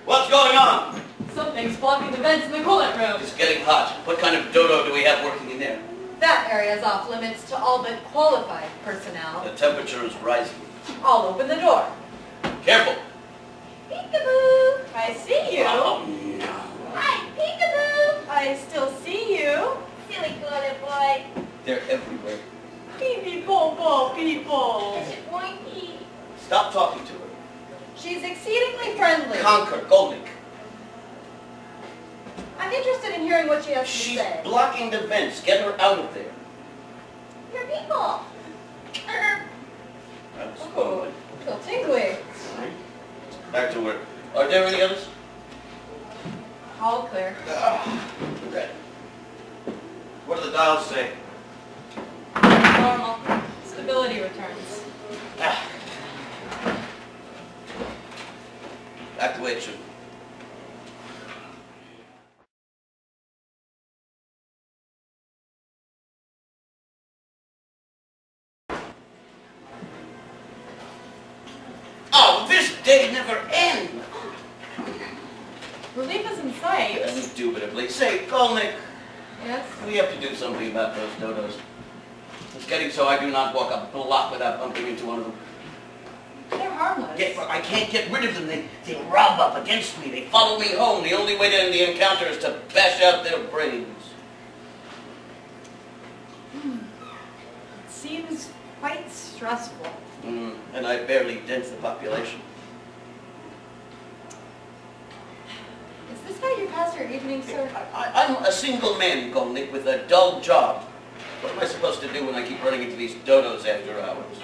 What's going on? Something's blocking the vents in the coolant room. It's getting hot. What kind of dodo do we have working in there? That area is off limits to all but qualified personnel. The temperature is rising. I'll open the door. Careful. Peekaboo! I see you. Oh, no. Hi, peekaboo! I still see you. Silly coolant boy. They're everywhere. Pee-pee-po-po people. Is it pointy? Stop talking to her. She's exceedingly friendly. Conquer, Golnick. I'm interested in hearing what she has to She's say. blocking the vents. Get her out of there. Your people. That's Oh, I feel tingly. Back to work. Are there any others? All clear. Red. What do the dials say? Normal. Stability returns. Back the way it should. Oh, this day never ends! Relief is in sight. Indubitably. Say, Golnick, Yes? we have to do something about those dodos. It's getting so I do not walk a block without bumping into one of them. They're harmless. But I can't get rid of them. They rub up against me. They follow me home. The only way to end the encounter is to bash out their brains. It seems quite stressful. And I barely dent the population. Is this how you pass your evening, sir? I'm a single man, Golnick, with a dull job. What am I supposed to do when I keep running into these dodos after hours?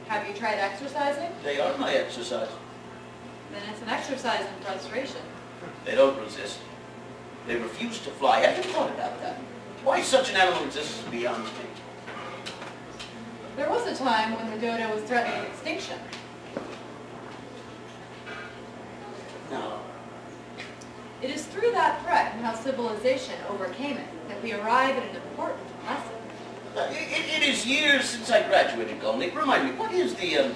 Have you tried exercising? They are my exercise. Then it's an exercise in frustration. They don't resist. They refuse to fly. Have you thought about that? Why such an animal exists is beyond me. There was a time when the dodo was threatening extinction. No. It is through that threat and how civilization overcame it that we arrive at an important lesson. It is years since I graduated, Golnick. Remind me, what is the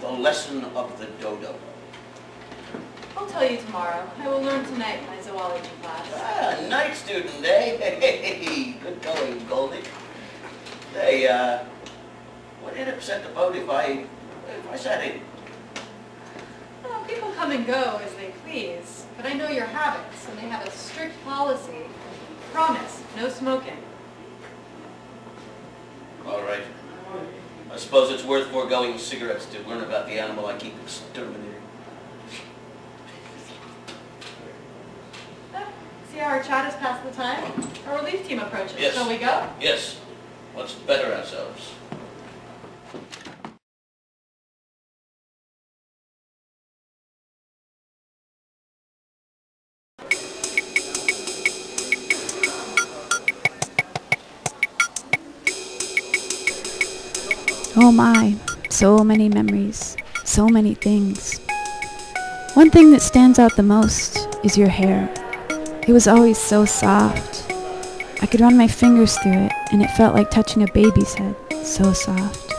lesson of the dodo? I'll tell you tomorrow. I will learn tonight in my zoology class. Ah, night student, eh? Hey, good going, Golnick. Hey, would it upset the boat if I sat in? Well, people come and go as they please, but I know your habits, and they have a strict policy. Promise, no smoking. All right. I suppose it's worth foregoing cigarettes to learn about the animal I keep exterminating. See how our chat has passed the time? Our relief team approaches. Yes. Shall we go? Yes. Let's better ourselves. Oh my, so many memories, so many things. One thing that stands out the most is your hair. It was always so soft. I could run my fingers through it, and it felt like touching a baby's head, so soft.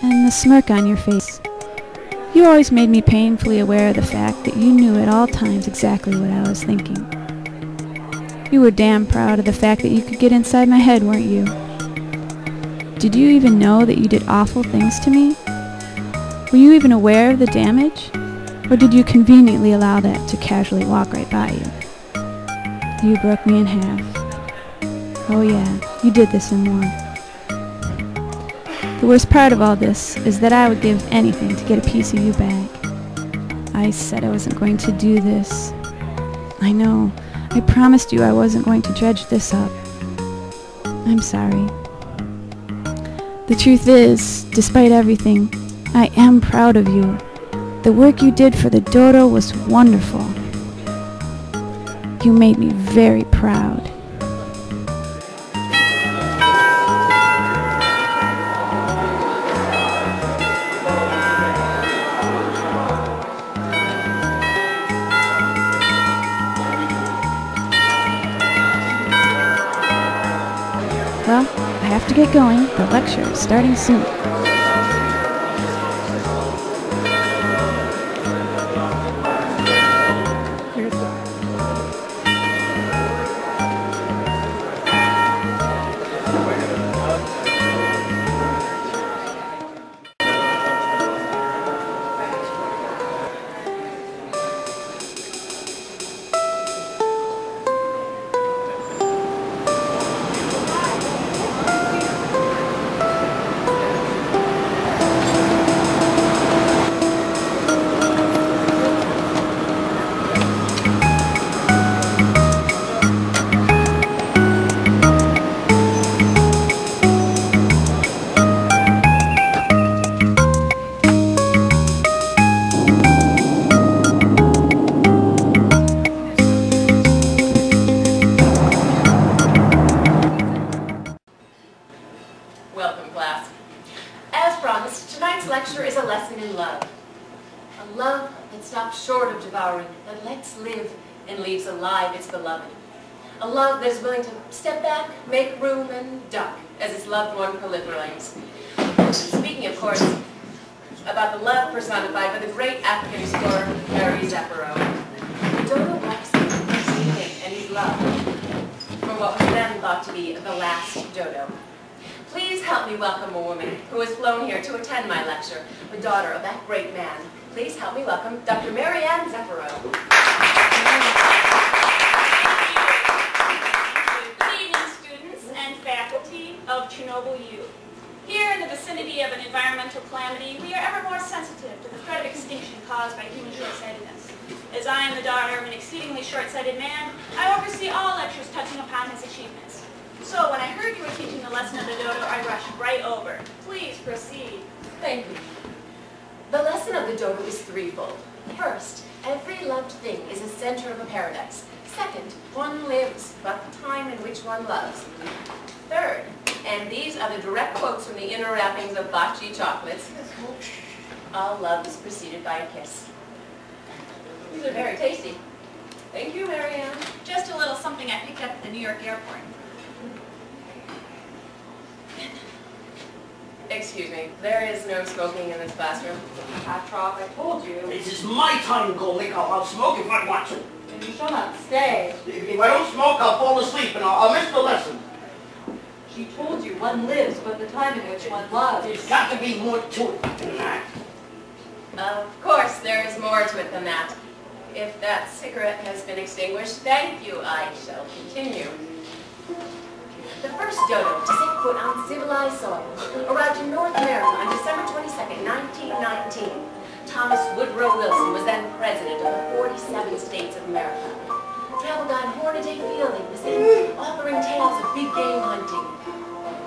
And the smirk on your face. You always made me painfully aware of the fact that you knew at all times exactly what I was thinking. You were damn proud of the fact that you could get inside my head, weren't you? Did you even know that you did awful things to me? Were you even aware of the damage? Or did you conveniently allow that to casually walk right by you? You broke me in half. Oh yeah, you did this and more. The worst part of all this is that I would give anything to get a piece of you back. I said I wasn't going to do this. I know. I promised you I wasn't going to dredge this up. I'm sorry. The truth is, despite everything, I am proud of you. The work you did for the dodo was wonderful. You made me very proud. Well, I have to get going. The lecture is starting soon. Welcome, class. As promised, tonight's lecture is a lesson in love. A love that stops short of devouring, that lets live and leaves alive its beloved. A love that is willing to step back, make room, and duck as its loved one proliferates. Speaking, of course, about the love personified by the great African explorer, Mary Zephyro. The dodo walks in evening and he's loved for what was then thought to be the last dodo. Please help me welcome a woman who has flown here to attend my lecture, the daughter of that great man. Please help me welcome Dr. Mary Zephyro. Good evening, students and faculty of Chernobyl U. Here in the vicinity of an environmental calamity, we are ever more sensitive to the threat of extinction caused by human short-sightedness. As I am the daughter of an exceedingly short-sighted man, I oversee all lectures touching upon his achievements. So when I heard you were teaching the lesson of the dodo, I rushed right over. Please proceed. Thank you. The lesson of the dodo is threefold. First, every loved thing is a center of a paradise. Second, one lives, but the time in which one loves. Third, and these are the direct quotes from the inner wrappings of bocce chocolates, all love is preceded by a kiss. These are very tasty. Thank you, Marianne. Just a little something I picked up at the New York airport. Excuse me, there is no smoking in this classroom. Petrov, I told you. This is my time, Golnick. I'll smoke if I want to. And you shall not stay. If I don't smoke, I'll fall asleep and I'll miss the lesson. She told you one lives, but the time in which one loves. There's got to be more to it than that. Of course, there is more to it than that. If that cigarette has been extinguished, thank you, I shall continue. The first dodo to set foot on civilized soil arrived in North America on December 22nd, 1919. Thomas Woodrow Wilson was then president of the 47 states of America. Travel guide Hornaday Fielding was in, offering tales of big game hunting.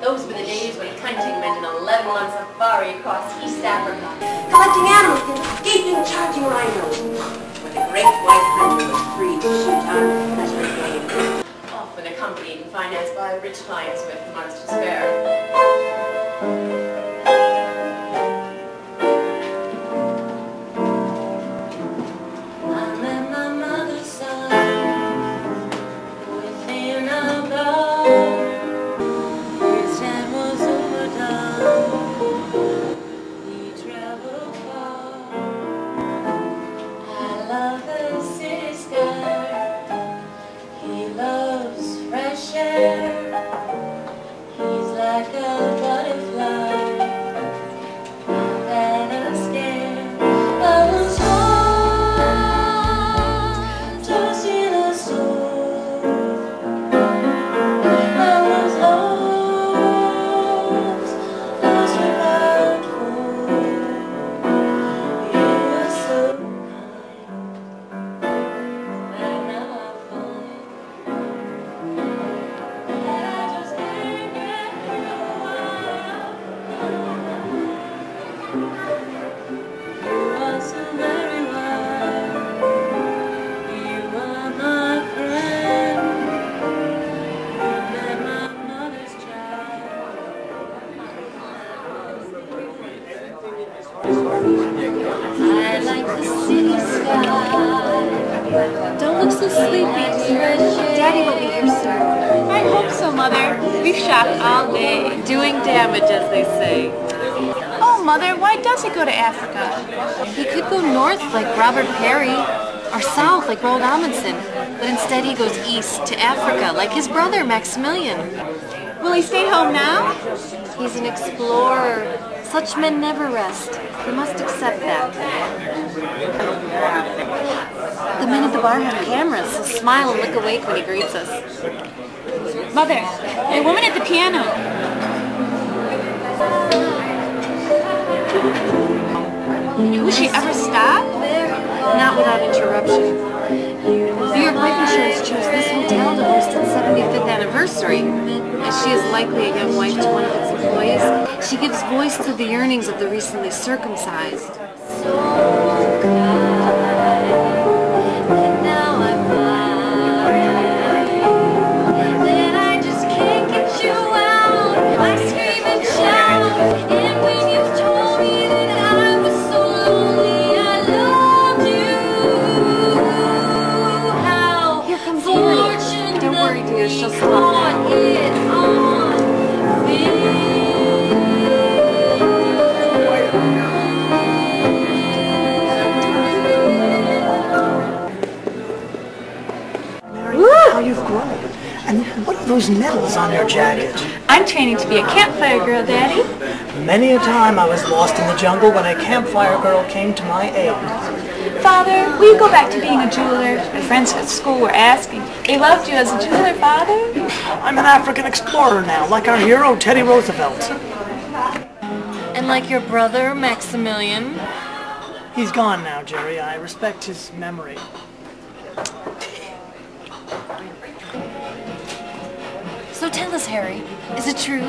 Those were the days when hunting meant an 11-month safari across East Africa, collecting animals and escaping charging rhinos. But the great white hunter was free to shoot on pleasure game, often accompanied and financed by rich clients with modest despair. Mother. We've shopped all day. Doing damage, as they say. Oh, Mother, why does he go to Africa? He could go north like Robert Perry, or south like Roald Amundsen, but instead he goes east to Africa like his brother Maximilian. Will he stay home now? He's an explorer. Such men never rest. You must accept that. The men at the bar have cameras, so smile and look awake when he greets us. Mother, a woman at the piano. Will she ever stop? Not without interruption. New York Life Insurance chose this hotel to host its 75th anniversary. As she is likely a young wife to one of its employees, she gives voice to the yearnings of the recently circumcised. She'll stop. How you've grown. And what are those medals on your jacket? I'm training to be a campfire girl, Daddy. Many a time I was lost in the jungle when a campfire girl came to my aid. Father, will you go back to being a jeweler? My friends at school were asking. They loved you as a jeweler, Father. I'm an African explorer now, like our hero Teddy Roosevelt. And like your brother, Maximilian. He's gone now, Jerry. I respect his memory. So tell us, Harry, is it true?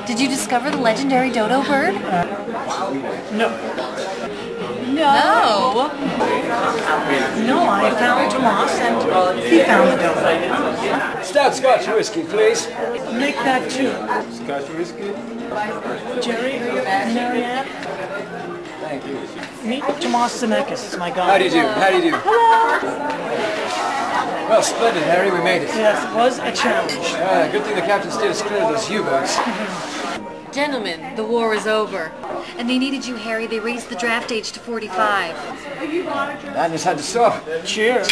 Did you discover the legendary dodo bird? No. No. No, I found Tomas and he found the dodo. Stout Scotch whiskey, please. Make that too. Scotch whiskey? Jerry, Marianne. Thank you. Meet Tomas Zemeckis, my guy. How do you do? How do you do? Hello. Well, splendid, Harry. We made it. Yes, it was a challenge. Good thing the captain stayed as clear of those U-boats. Gentlemen, the war is over. And they needed you, Harry. They raised the draft age to 45. Madness had to stop. Cheers.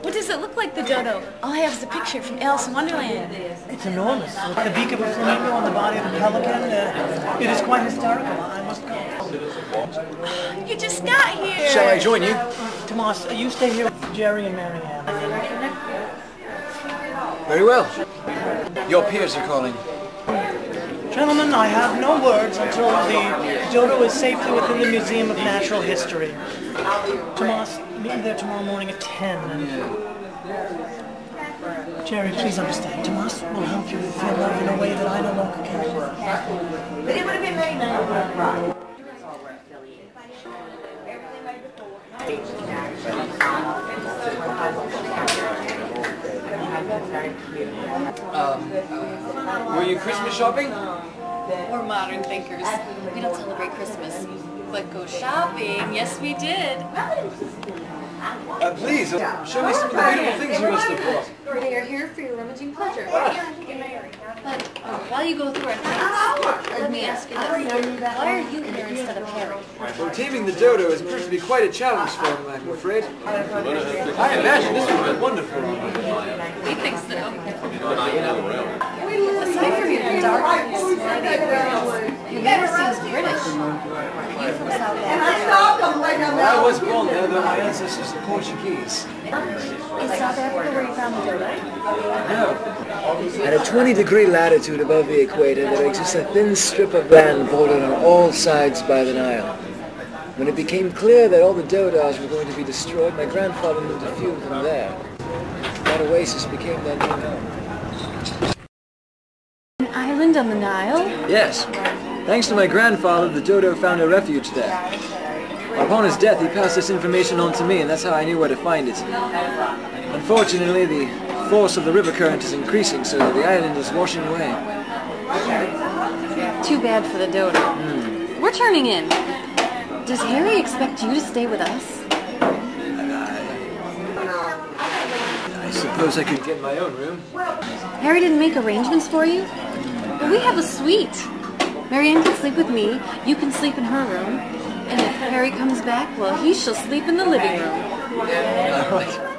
What does it look like, the dodo? All I have is a picture from Alice in Wonderland. It's enormous. With the beak of a flamingo on the body of a pelican, it is quite hysterical. I must go. You just got here. Shall I join you? Tomas, you stay here with Jerry and Marianne. Very well. Your peers are calling. Gentlemen, I have no words until the dodo is safely within the Museum of Natural History. Tomas, meet me there tomorrow morning at 10. And Jerry, please understand. Tomas will help you feel love in a way that I no longer can. But it would have been very nice. Were you Christmas shopping? We're modern thinkers. We don't celebrate Christmas. But go shopping. Yes, we did. Please, show me some of the beautiful things you must have bought. They are here for your rummaging pleasure. But while you go through our things, let me ask you this. Why are you here instead of Harry? Well, taming the dodo has proved to be quite a challenge for him, I'm afraid. I imagine this would be wonderful. We think so. Aside from your dark and swarthy appearance, your manner seems British. Are you from South Africa? I was born there, though my ancestors are Portuguese. Is South Africa where you found the dodo? No. At a 20-degree latitude above the equator, there exists a thin strip of land bordered on all sides by the Nile. When it became clear that all the dodos were going to be destroyed, my grandfather moved a few of them there. That oasis became their new home. An island on the Nile? Yes. Thanks to my grandfather, the dodo found a refuge there. Upon his death, he passed this information on to me, and that's how I knew where to find it. Unfortunately, the force of the river current is increasing, so the island is washing away. Too bad for the dodo. We're turning in. Does Harry expect you to stay with us? I suppose suppose I could get my own room. Harry didn't make arrangements for you? Well, we have a suite. Marianne can sleep with me, you can sleep in her room, and if Harry comes back, well, he shall sleep in the living room. Yeah, all right.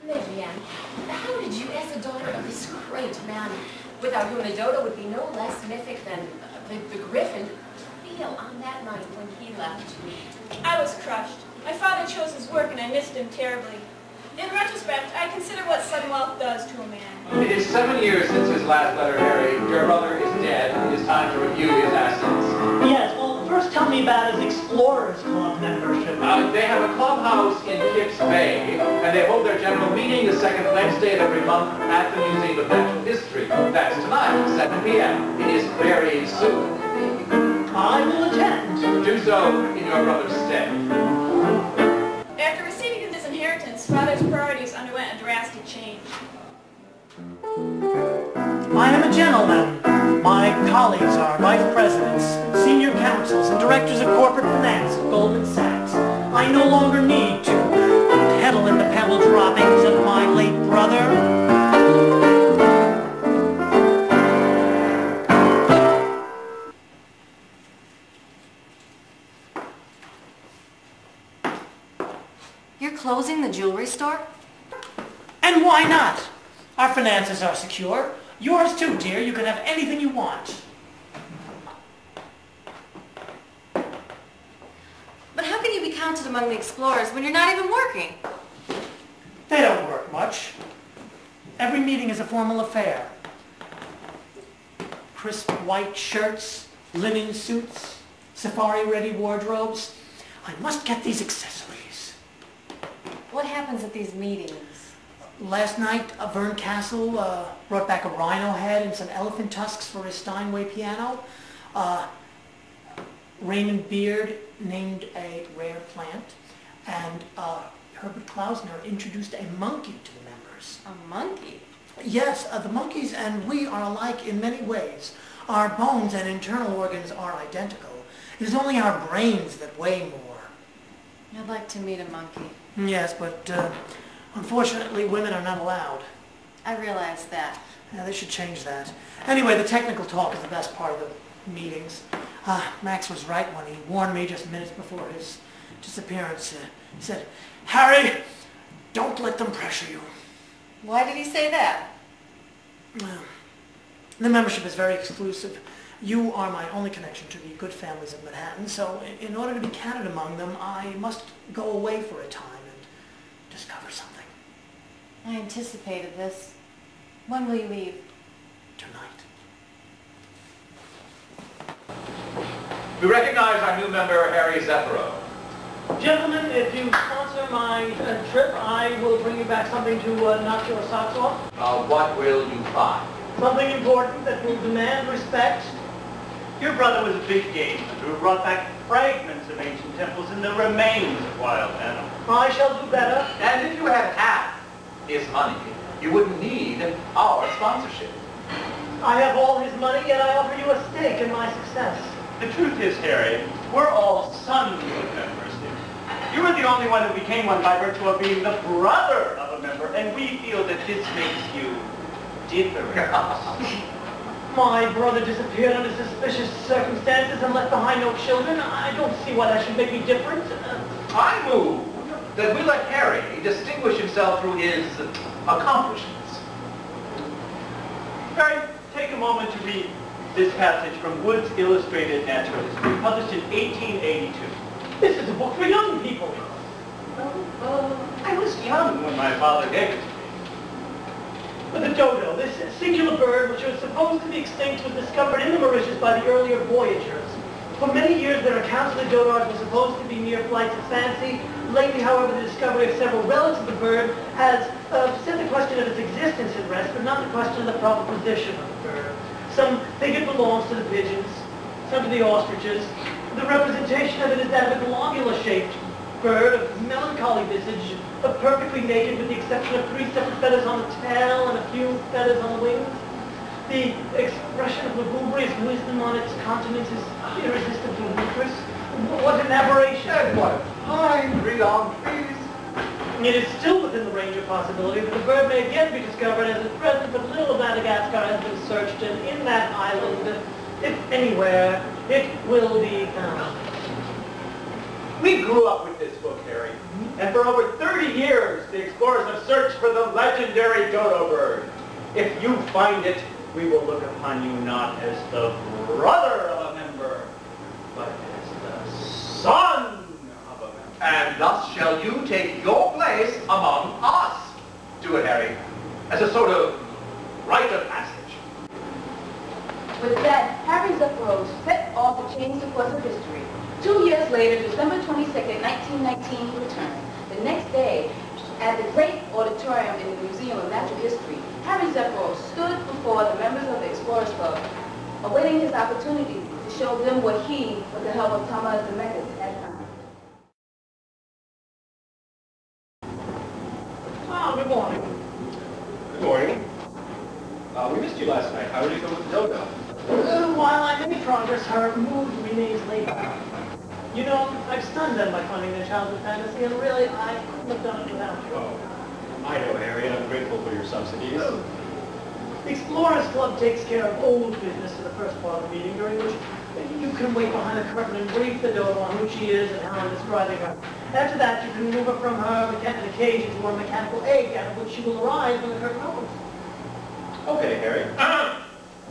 Marianne, how did you, as the daughter of this great man, without whom the dodo would be no less mythic than the griffin, feel on that night when he left you? I was crushed. My father chose his work and I missed him terribly. In retrospect, I consider what sudden wealth does to a man. It is 7 years since his last letter, Harry. Your brother is dead. It is time to review his assets. Yes, well, first tell me about his Explorers Club membership. They have a clubhouse in Kips Bay, and they hold their general meeting the second Wednesday of every month at the Museum of Natural History. That's tonight, 7 p.m. It is very soon. I will attend. Do so in your brother's stead. After receiving his inheritance, Father's priorities underwent a drastic change. I am a gentleman. My colleagues are vice presidents, senior counsels, and directors of corporate finance at Goldman Sachs. I no longer need to peddle in the pebble droppings of my late brother. You're closing the jewelry store? And why not? Our finances are secure. Yours too, dear. You can have anything you want. But how can you be counted among the explorers when you're not even working? They don't work much. Every meeting is a formal affair. Crisp white shirts, linen suits, safari-ready wardrobes. I must get these accessories. What happens at these meetings? Last night, Vern Castle brought back a rhino head and some elephant tusks for his Steinway piano. Raymond Beard named a rare plant. And Herbert Klausner introduced a monkey to the members. A monkey? Yes, the monkeys and we are alike in many ways. Our bones and internal organs are identical. It is only our brains that weigh more. I'd like to meet a monkey. Yes, but unfortunately women are not allowed. I realize that. Yeah, they should change that. Anyway, the technical talk is the best part of the meetings. Max was right when he warned me just minutes before his disappearance. He said, "Harry, don't let them pressure you." Why did he say that? Well, the membership is very exclusive. You are my only connection to the good families of Manhattan, so in order to be counted among them, I must go away for a time and discover something. I anticipated this. When will you leave? Tonight. We recognize our new member, Harry Zephyro. Gentlemen, if you sponsor my trip, I will bring you back something to knock your socks off. What will you find? Something important that will demand respect. Your brother was a big game hunter who brought back fragments of ancient temples and the remains of wild animals. I shall do better. And if you had half his money, you wouldn't need our sponsorship. I have all his money, yet I offer you a stake in my success. The truth is, Harry, we're all sons of members here. You were the only one who became one by virtue of being the brother of a member, and we feel that this makes you different. My brother disappeared under suspicious circumstances and left behind no children. I don't see why that should make me different. I move that we let Harry distinguish himself through his accomplishments. Harry, take a moment to read this passage from Wood's Illustrated Natural History, published in 1882. This is a book for young people. I was young when my father gave it to me. But the dodo, this singular bird which was supposed to be extinct, was discovered in the Mauritius by the earlier voyagers. For many years their accounts of the dodos were supposed to be mere flights of fancy. Lately, however, the discovery of several relics of the bird has set the question of its existence at rest, but not the question of the proper position of the bird. Some think it belongs to the pigeons, some to the ostriches. The representation of it is that of a globular-shaped bird of melancholy visage, perfectly naked with the exception of 3 separate feathers on the tail and a few feathers on the wings. The expression of lugubrious wisdom on its countenance is irresistibly ludicrous. What an aberration! And what Fine, read on, please. It is still within the range of possibility that the bird may again be discovered, as at present but little of Madagascar has been searched, and in that island, if anywhere, it will be found. We grew up with this book, Harry, and for over 30 years, the explorers have searched for the legendary dodo bird. If you find it, we will look upon you not as the brother of a member, but as the son of a member. And thus shall you take your place among us. Do it, Harry, as a sort of rite of passage. With that, Harry Zephyros set off to change the course of history. 2 years later, December 22nd, 1919, he returned. The next day, at the great auditorium in the Museum of Natural History, Harry Zephyros stood before the members of the Explorers Club, awaiting his opportunity to show them what he, with the help of Thomas de Mekas, had found. Oh, good morning. Good morning. We missed you last night. How did you go with the dodo? While I made progress, her mood remains laid back. You know, I've stunned them by funding their childhood fantasy, and really, I couldn't have done it without you. Oh, I know, Harry, and I'm grateful for your subsidies. The Explorers Club takes care of old business for the first part of the meeting, during which you can wait behind the curtain and brief the dodo on who she is and how I'm describing her. After that, you can move her from her mechanical cage into her mechanical egg, out of which she will arise when the curtain opens. Okay, Harry.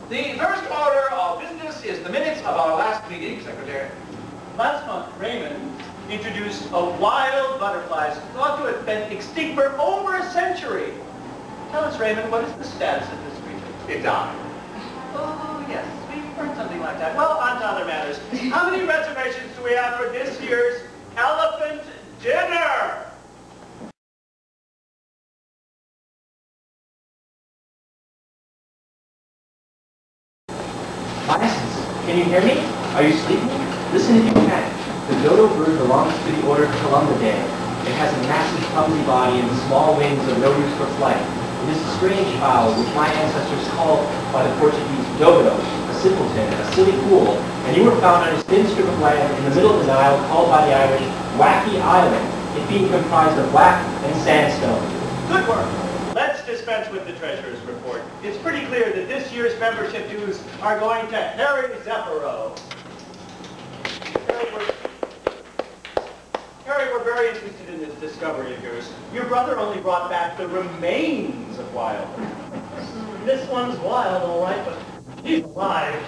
The first order of business is the minutes of our last meeting, Secretary. Last month, Raymond introduced a wild butterfly thought to have been extinct for over a century. Tell us, Raymond, what is the status of this creature? It died. Oh, yes, we've heard something like that. Well, on to other matters. How many reservations do we have for this year's elephant dinner? Biases, can you hear me? Are you sleeping? Listen if you can. The dodo bird belongs to the order Columbidae. It has a massive clumsy body and small wings of no use for flight. It is a strange fowl which my ancestors called by the Portuguese dodo, a simpleton, a silly fool, and you were found on a thin strip of land in the middle of the Nile called by the Irish Wacky Island, it being comprised of black and sandstone. Good work. Let's dispense with the treasurer's report. It's pretty clear that this year's membership dues are going to Harry Zephyros. Harry, we're very interested in this discovery of yours. Your brother only brought back the remains of Wild. This one's wild, all right, but he's alive.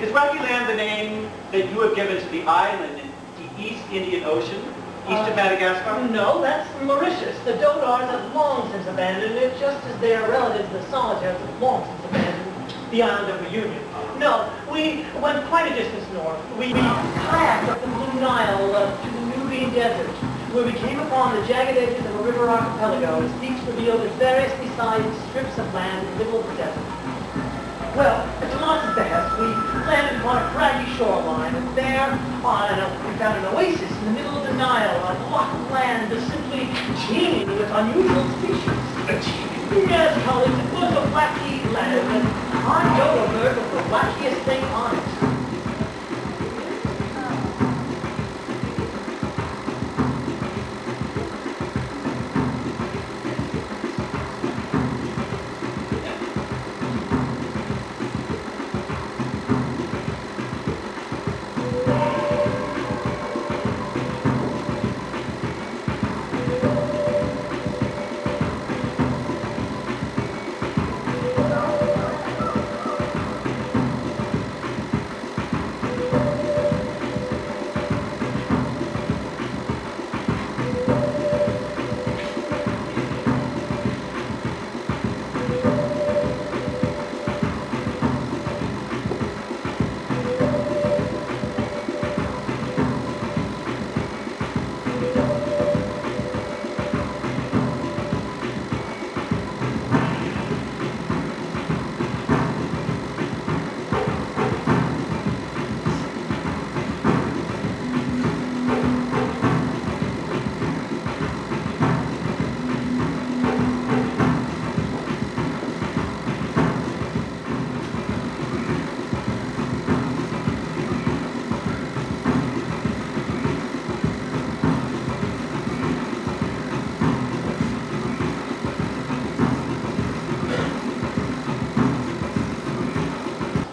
Is wackyland the name that you have given to the island in the East Indian Ocean, east of Madagascar? No, that's Mauritius. The dodars have long since abandoned it, just as their relatives, the solitaires, have long since abandoned the island of Reunion. No, we went quite a distance north. We kayaked up the Blue Nile to the Nubian Desert, where we came upon the jagged edges of a river archipelago as peaks revealed its variously sized strips of land in the middle of the desert. Well, at Tomas's behest, we landed upon a craggy shoreline, and there, we found an oasis in the middle of the Nile, a block of land just simply teeming with unusual species. Yes, colleagues, it was a wacky land, and our dodo bird was the wackiest thing on it.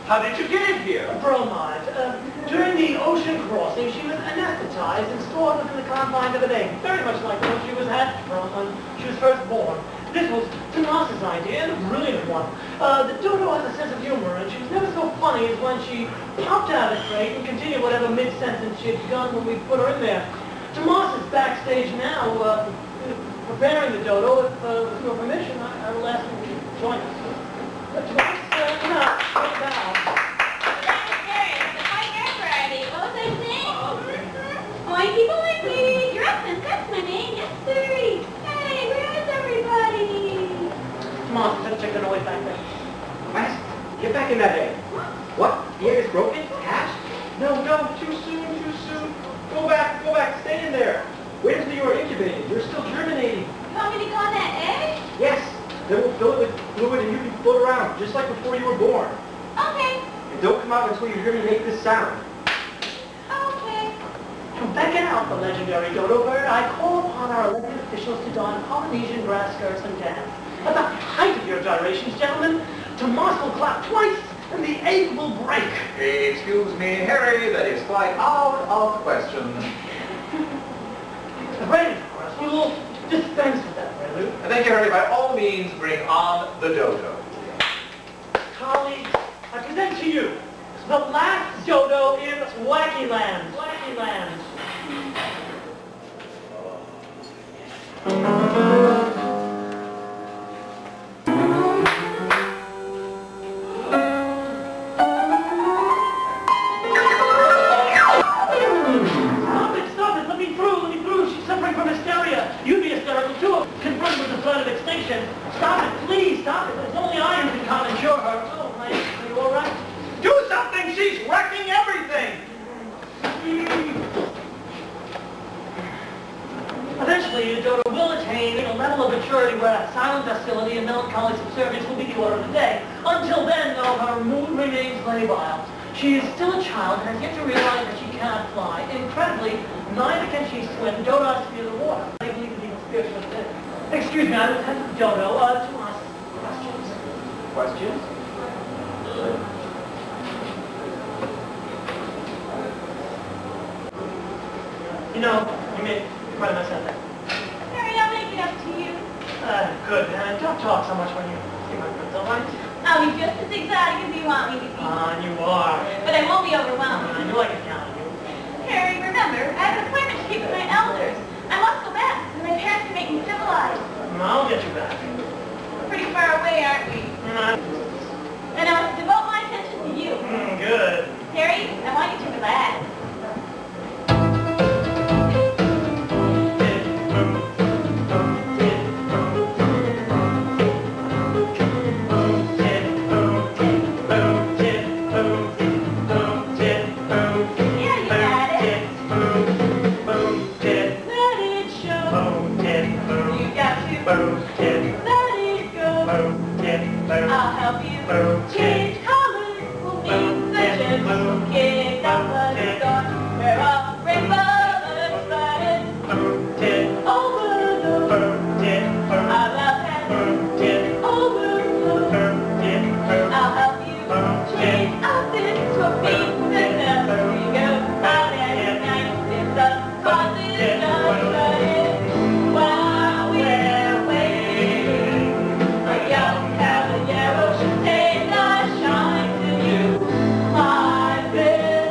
How did you get in here? Bromide. During the ocean crossing, she was anesthetized and stored within the confines of an egg, very much like when she was hatched from when she was first born. This was Tomas's idea, and a brilliant one. The dodo has a sense of humor, and she was never so funny as when she popped out of the crate and continued whatever mid-sentence she had begun when we put her in there. Tomas is backstage now, preparing the dodo. With your permission, I will ask him to join us. Tomas, now, sit down. Why, people like me, your accent, that's my name, yes sir. Hey, where is everybody? Tomas, better check the noise back there. West, get back in that egg. What? The egg is broken? Hatched? No, too soon. Go back, stay in there. Wait until you are incubated. You're still germinating. You want me to go in that egg? Yes, then we'll fill it with fluid and you can float around, just like before you were born. Okay. And don't come out until you hear me make this sound. Okay. To beckon out the legendary dodo bird, I call upon our elected officials to don Polynesian grass skirts and dance. At the height of your gyrations, gentlemen, Tomas will clap twice, and the egg will break. Excuse me, Harry, that is quite out of the question. Granted, of course, we will dispense with that prelude. Thank you, Harry. By all means, bring on the dodo. Colleagues, I present to you the last dodo in Wackyland. Wackyland. Stop it, let me through. She's suffering from hysteria. You'd be hysterical too, confronted with the threat of extinction. Stop it, please, stop it. It's only I who can come and cure her. Oh, my, are you all right? Do something! She's wrecking everything! Eventually, the dodo will attain a level of maturity where silent docility and melancholy subservience will be the order of the day. Until then, though, her mood remains labile. She is still a child and has yet to realize that she cannot fly. Incredibly, neither can she swim. Dodo has to be in the water. I believe in even spiritual things. Excuse me, I'm Lieutenant Dodo. To ask questions. Questions? You know, you made quite a mess out there. Harry, I'll make it up to you. Good. Don't talk so much when you see my friends, all right? I'll be just as exotic as you want me to be. You are. But I won't be overwhelmed. I knew I could count on you. Harry, remember, I have an appointment to keep with my elders. I must go back, and my parents can make me civilized. I'll get you back. We're pretty far away, aren't we? And I must devote my attention to you. Good. Harry, I want you to relax. I'll help you change colors. We'll meet the ships kicked out the storm. Where a rainbow looks flying over the I love that overflow. I'll help you change outfits for pieces of we go out at night in the closet of running while we're waiting. A young caballero should take a shine to you. I've been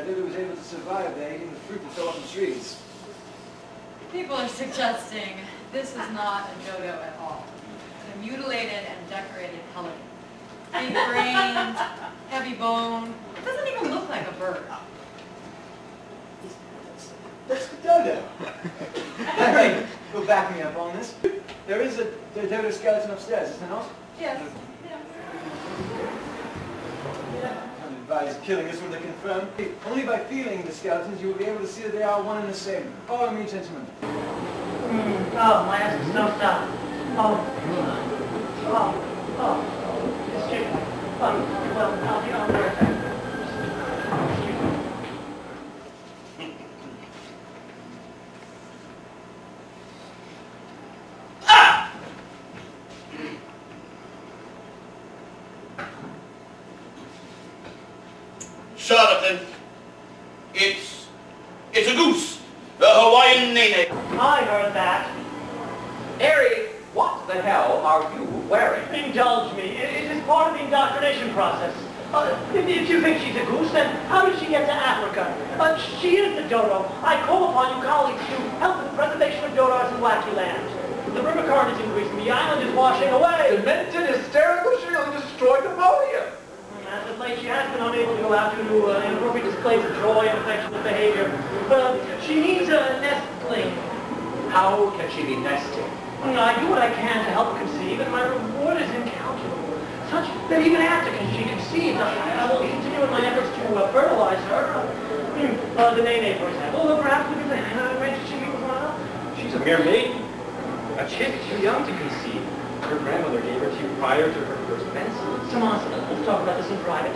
that dodo was able to survive there eating the fruit that fell on the trees. People are suggesting this is not a dodo at all. It's a mutilated and decorated pelican. Big-brained, heavy bone. It doesn't even look like a bird. That's the dodo. Harry, you'll back me up on this. There is a dodo skeleton upstairs, is there not? Yes. I'm advised killing is what they confirm. Only by feeling the skeletons you will be able to see that they are one and the same. Follow me, gentlemen. Oh, my ass is stuffed up. Excuse me. Well, I'll be on there. Charlatan, it's a goose, the Hawaiian nene. I heard that. Harry, what the hell are you wearing? Indulge me. It is part of the indoctrination process. If you think she's a goose, then how did she get to Africa? She is the dodo. I call upon you colleagues to help with the preservation of dodos in Wackyland. The river current is increasing. The island is washing away. Demented, hysterical, she'll destroy the podium. As of late, she has been unable to go out due to inappropriate displays of joy and affectionate behavior. She needs a nestling. How can she be nesting? I do what I can to help her conceive, and my reward is incalculable. Such that even after she conceives, I will continue in my efforts to fertilize her. The nene, for example, or perhaps we can arrange that she meet with one another. She's a mere maiden. A chick too young to conceive. Her grandmother gave her to you prior to her first menses. Tomasa, let's talk about this in private.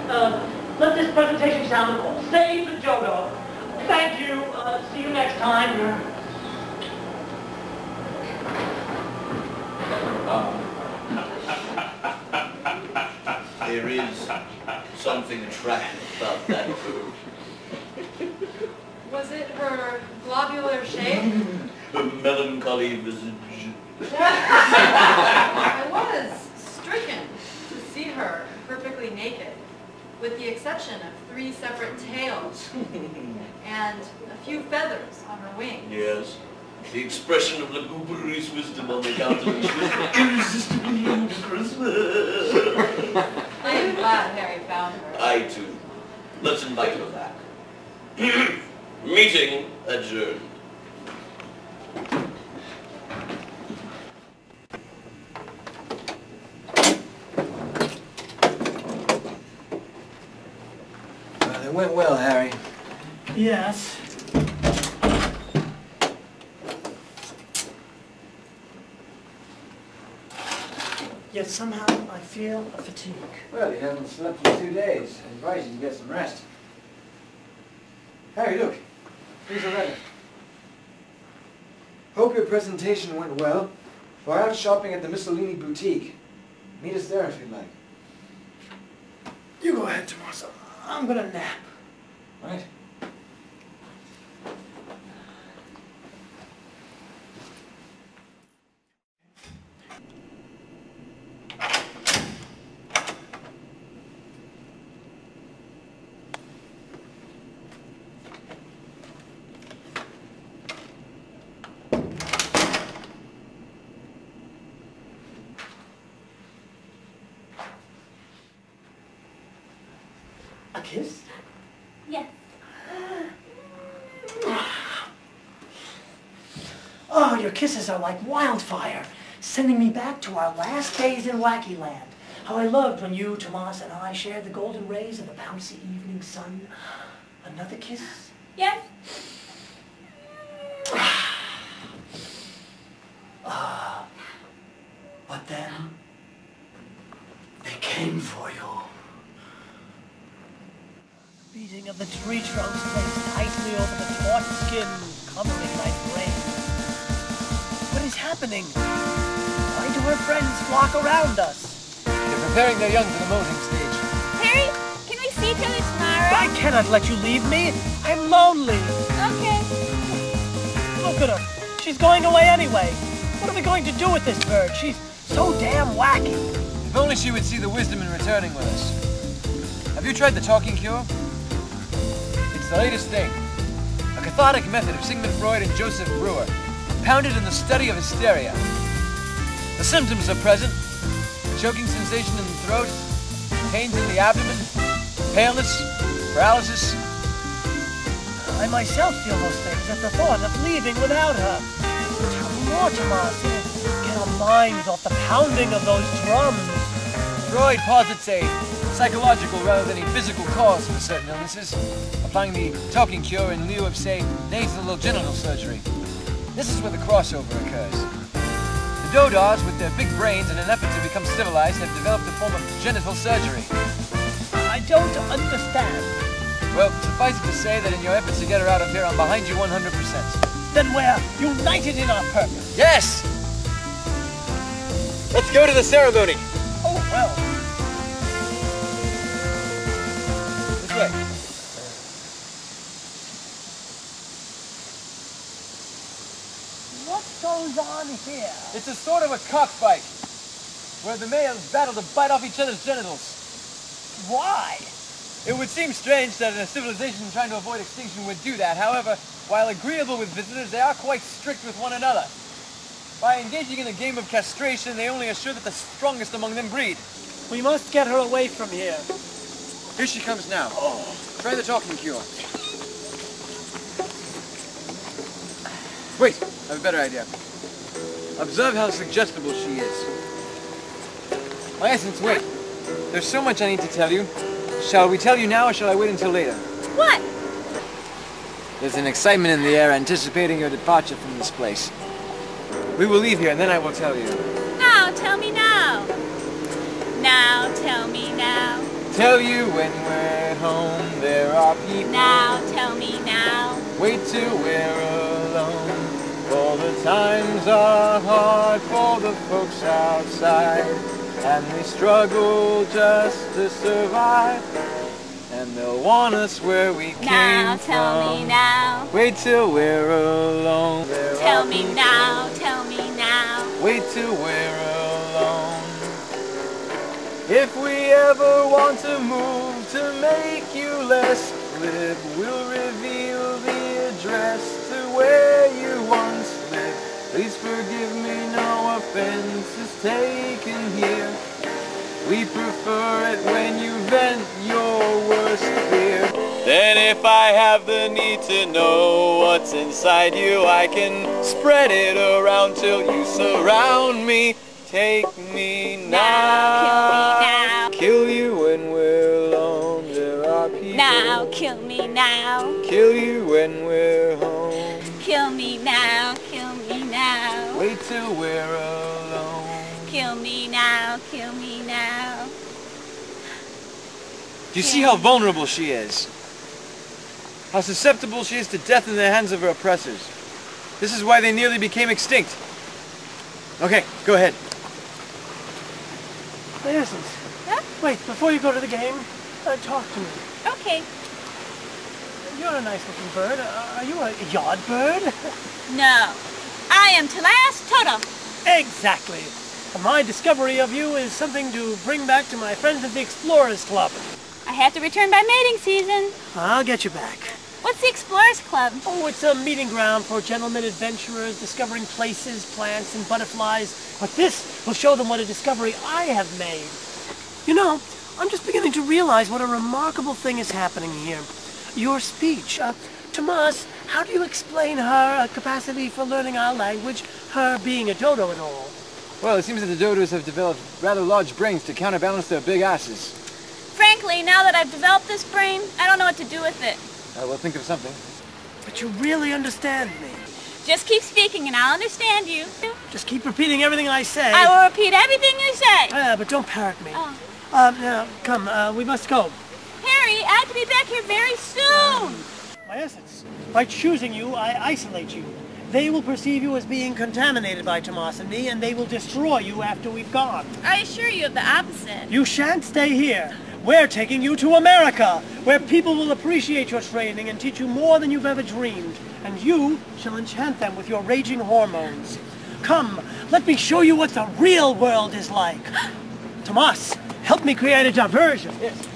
Let this presentation sound the call. Save the dodo. Thank you. See you next time. There is something attractive about that bird. Was it her globular shape? The melancholy visage. I was stricken to see her perfectly naked, with the exception of 3 separate tails and a few feathers on her wings. Yes. The expression of lugubrious wisdom on the countenance was irresistibly ludicrous. I am glad Harry found her. I too. Let's invite her back. Meeting adjourned. Well, it went well, Harry. Yes. Yet somehow I feel a fatigue. Well, you haven't slept for 2 days. I advise you to get some rest. Harry, look. Here's a letter. Hope your presentation went well. We're out shopping at the Mussolini boutique. Meet us there if you'd like. You go ahead, Tommaso. I'm gonna nap. Right? A kiss? Yes. Oh, your kisses are like wildfire, sending me back to our last days in Wackyland. How I loved when you, Tomas, and I shared the golden rays of the bouncy evening sun. Another kiss? Yes. But then, they came for you. The beating of the tree trunks placed tightly over the taut skin covering my brain. What is happening? Why do our friends flock around us? They're preparing their young for the molting stage. Harry, can we see each other tomorrow? I cannot let you leave me. I'm lonely. Okay. Look at her. She's going away anyway. What are we going to do with this bird? She's so damn wacky. If only she would see the wisdom in returning with us. Have you tried the talking cure? It's the latest thing. A cathartic method of Sigmund Freud and Joseph Breuer, pounded in the study of hysteria. The symptoms are present: choking sensation in the throat, pains in the abdomen, paleness, paralysis. I myself feel those things at the thought of leaving without her. Tell me more, Tomas. Get our minds off the pounding of those drums. Freud posits a psychological rather than a physical cause for certain illnesses, applying the talking cure in lieu of, say, nasal or genital surgery. This is where the crossover occurs. The Dodos, with their big brains in an effort to become civilized, have developed a form of genital surgery. I don't understand. Well, suffice it to say that in your efforts to get her out of here, I'm behind you 100%. Then we're united in our purpose. Yes! Let's go to the ceremony. Oh, well. This way. What goes on here? It's a sort of a cockfight, where the males battle to bite off each other's genitals. Why? It would seem strange that a civilization trying to avoid extinction would do that. However, while agreeable with visitors, they are quite strict with one another. By engaging in a game of castration, they only assure that the strongest among them breed. We must get her away from here. Here she comes now. Oh. Try the talking cure. Wait, I have a better idea. Observe how suggestible she is. My essence, wait. There's so much I need to tell you. Shall we tell you now, or shall I wait until later? What? There's an excitement in the air anticipating your departure from this place. We will leave here, and then I will tell you. Now, tell me now. Now, tell me now. Tell you when we're at home, there are people. Now, tell me now. Wait till we're alone. For the times are hard for the folks outside, and they struggle just to survive. And they'll want us where we came from. Now, tell me now. Wait till we're alone. Tell me now, tell me now. Wait till we're alone. If we ever want to move to make you less live, we'll reveal the address to where you once lived. Please forgive me, no offense is taken here. We prefer it when you vent your worst fear. Then if I have the need to know what's inside you, I can spread it around till you surround me. Take me now. Kill you when we're alone. There are people. Now, kill me now. Kill you when we're home. Kill me now, kill me now. Wait till we're alone. Kill me now, kill me now. Do you see how vulnerable she is? How susceptible she is to death in the hands of her oppressors. This is why they nearly became extinct. Okay, go ahead. My essence. Huh? Wait, before you go to the game, talk to me. Okay. You're a nice looking bird. Are you a yard bird? No. I am Last Dodo. Exactly. My discovery of you is something to bring back to my friends at the Explorers Club. I have to return by mating season. I'll get you back. What's the Explorers Club? Oh, it's a meeting ground for gentlemen adventurers discovering places, plants, and butterflies. But this will show them what a discovery I have made. You know, I'm just beginning to realize what a remarkable thing is happening here. Your speech. Tomas, how do you explain her capacity for learning our language, her being a dodo and all? Well, it seems that the dodos have developed rather large brains to counterbalance their big asses. Frankly, now that I've developed this brain, I don't know what to do with it. We'll think of something. But you really understand me. Just keep speaking and I'll understand you. Just keep repeating everything I say. I will repeat everything you say. But don't parrot me. Oh. Now, come, we must go. Harry, I have to be back here very soon. My essence. By choosing you, I isolate you. They will perceive you as being contaminated by Tomas and me, and they will destroy you after we've gone. I assure you of the opposite. You shan't stay here. We're taking you to America, where people will appreciate your training and teach you more than you've ever dreamed. And you shall enchant them with your raging hormones. Come, let me show you what the real world is like. Tomas, help me create a diversion. Yes.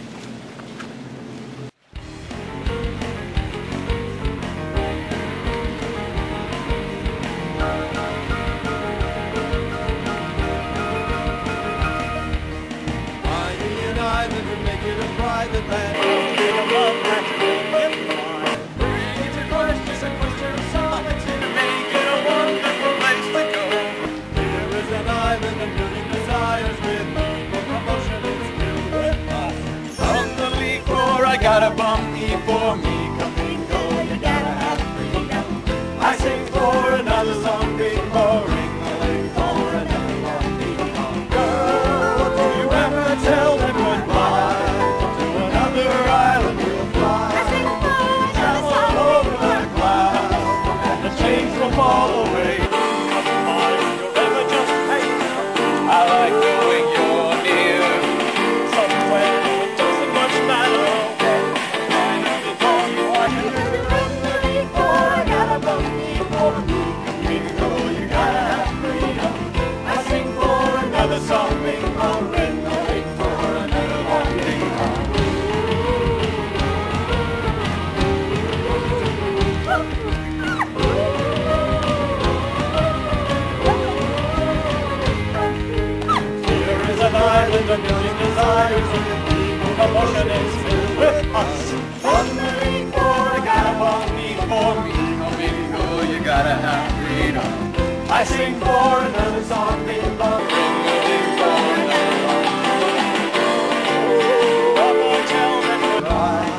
rising, the commotion is filled with us. One minute for a galloping for me, you gotta have freedom. I sing for another song, bing bong, ring for another song. One more tell them goodbye.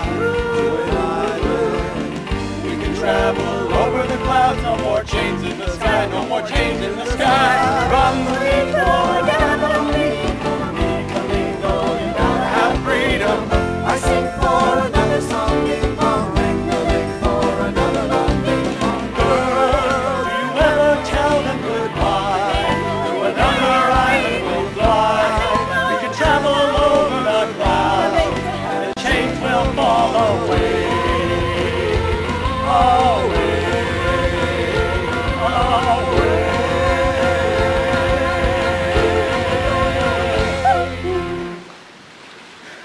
We can travel over the clouds, no more chains in the sky, no more chains in the sky. Run the ring for galloping for me, you gotta have freedom. I sing for another song, bing bong, ring the ring for another long bing bong. Girl, do you ever tell them goodbye? To another island we'll fly. We can travel over the clouds, and the chains will fall away. Away, away.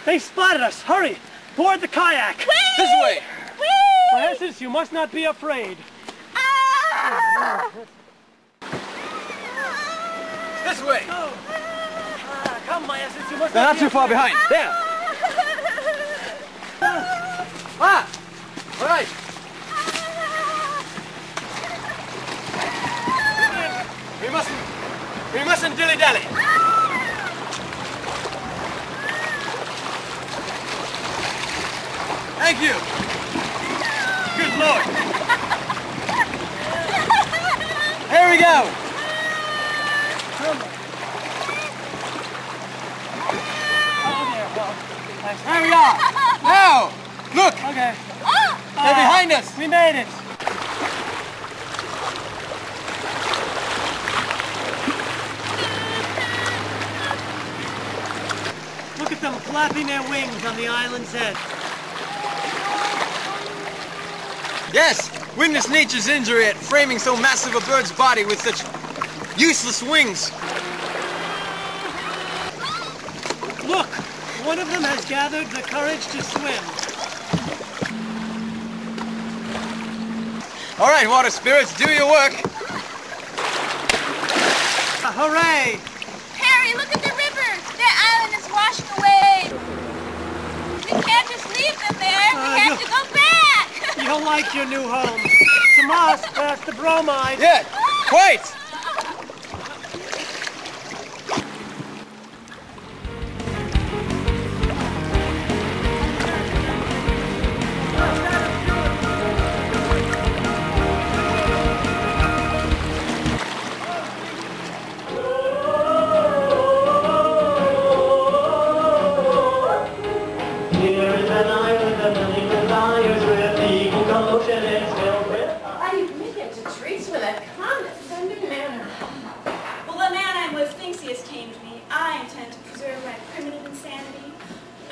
They spotted us! Hurry! Board the kayak! Whee! This way! Whee! My essence, you must not be afraid. Ah! This way! Come, my essence, you must They're not not be too far afraid. behind. There! Ah! All right! We mustn't dilly-dally. Thank you. Good Lord. Here we go. Here we are. Now, look. Okay. They're behind us. We made it. Look at them flapping their wings on the island's edge. Yes, witness nature's injury at framing so massive a bird's body with such useless wings. Look, one of them has gathered the courage to swim. All right, water spirits, do your work. Hooray! Harry, look at the river. Their island is washing away. We can't just leave them there. We have to go back. You'll like your new home. Tomas, pass the bromide. Yeah, quite. Why do you bring it to treats with a condescending manner? Well, the man I'm with thinks he has tamed me. I intend to preserve my primitive insanity.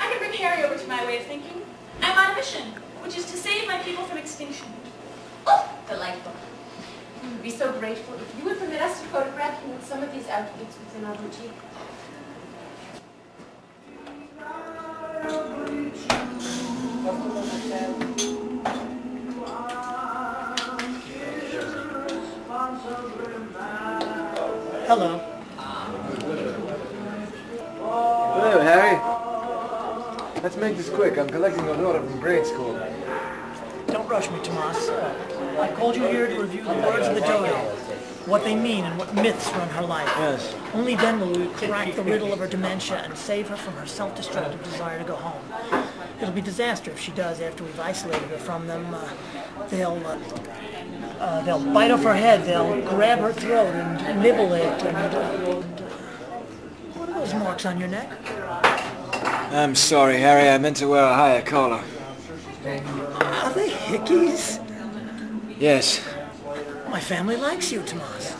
I can bring Harry over to my way of thinking. I'm on a mission, which is to save my people from extinction. Oh, delightful. We would be so grateful if you would permit us to photograph you with some of these outfits within our boutique. Hello. Hello, Harry. Let's make this quick. I'm collecting a daughter from grade school. Don't rush me, Tomas. I called you here to review the words of the dodo, what they mean and what myths run her life. Yes. Only then will we crack the riddle of her dementia and save her from her self-destructive desire to go home. It'll be disaster if she does after we've isolated her from them. They'll bite off her head, they'll grab her throat and nibble it, and what are those marks on your neck? I'm sorry, Harry. I meant to wear a higher collar. Are they hickeys? Yes. My family likes you, Tomas.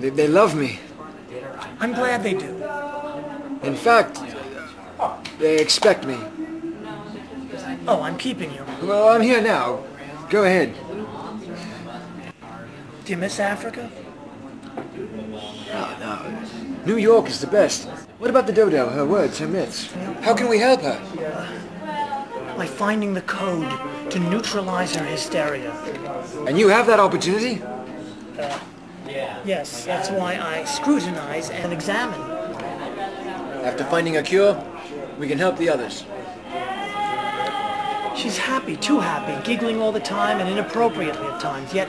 They love me. I'm glad they do. In fact, they expect me. Oh, I'm keeping you. Well, I'm here now. Go ahead. Do you miss Africa? No. New York is the best. What about the dodo, her words, her myths? How can we help her? By finding the code to neutralize her hysteria. And you have that opportunity? Yes, that's why I scrutinize and examine. After finding a cure, we can help the others. She's happy, too happy, giggling all the time and inappropriately at times. Yet,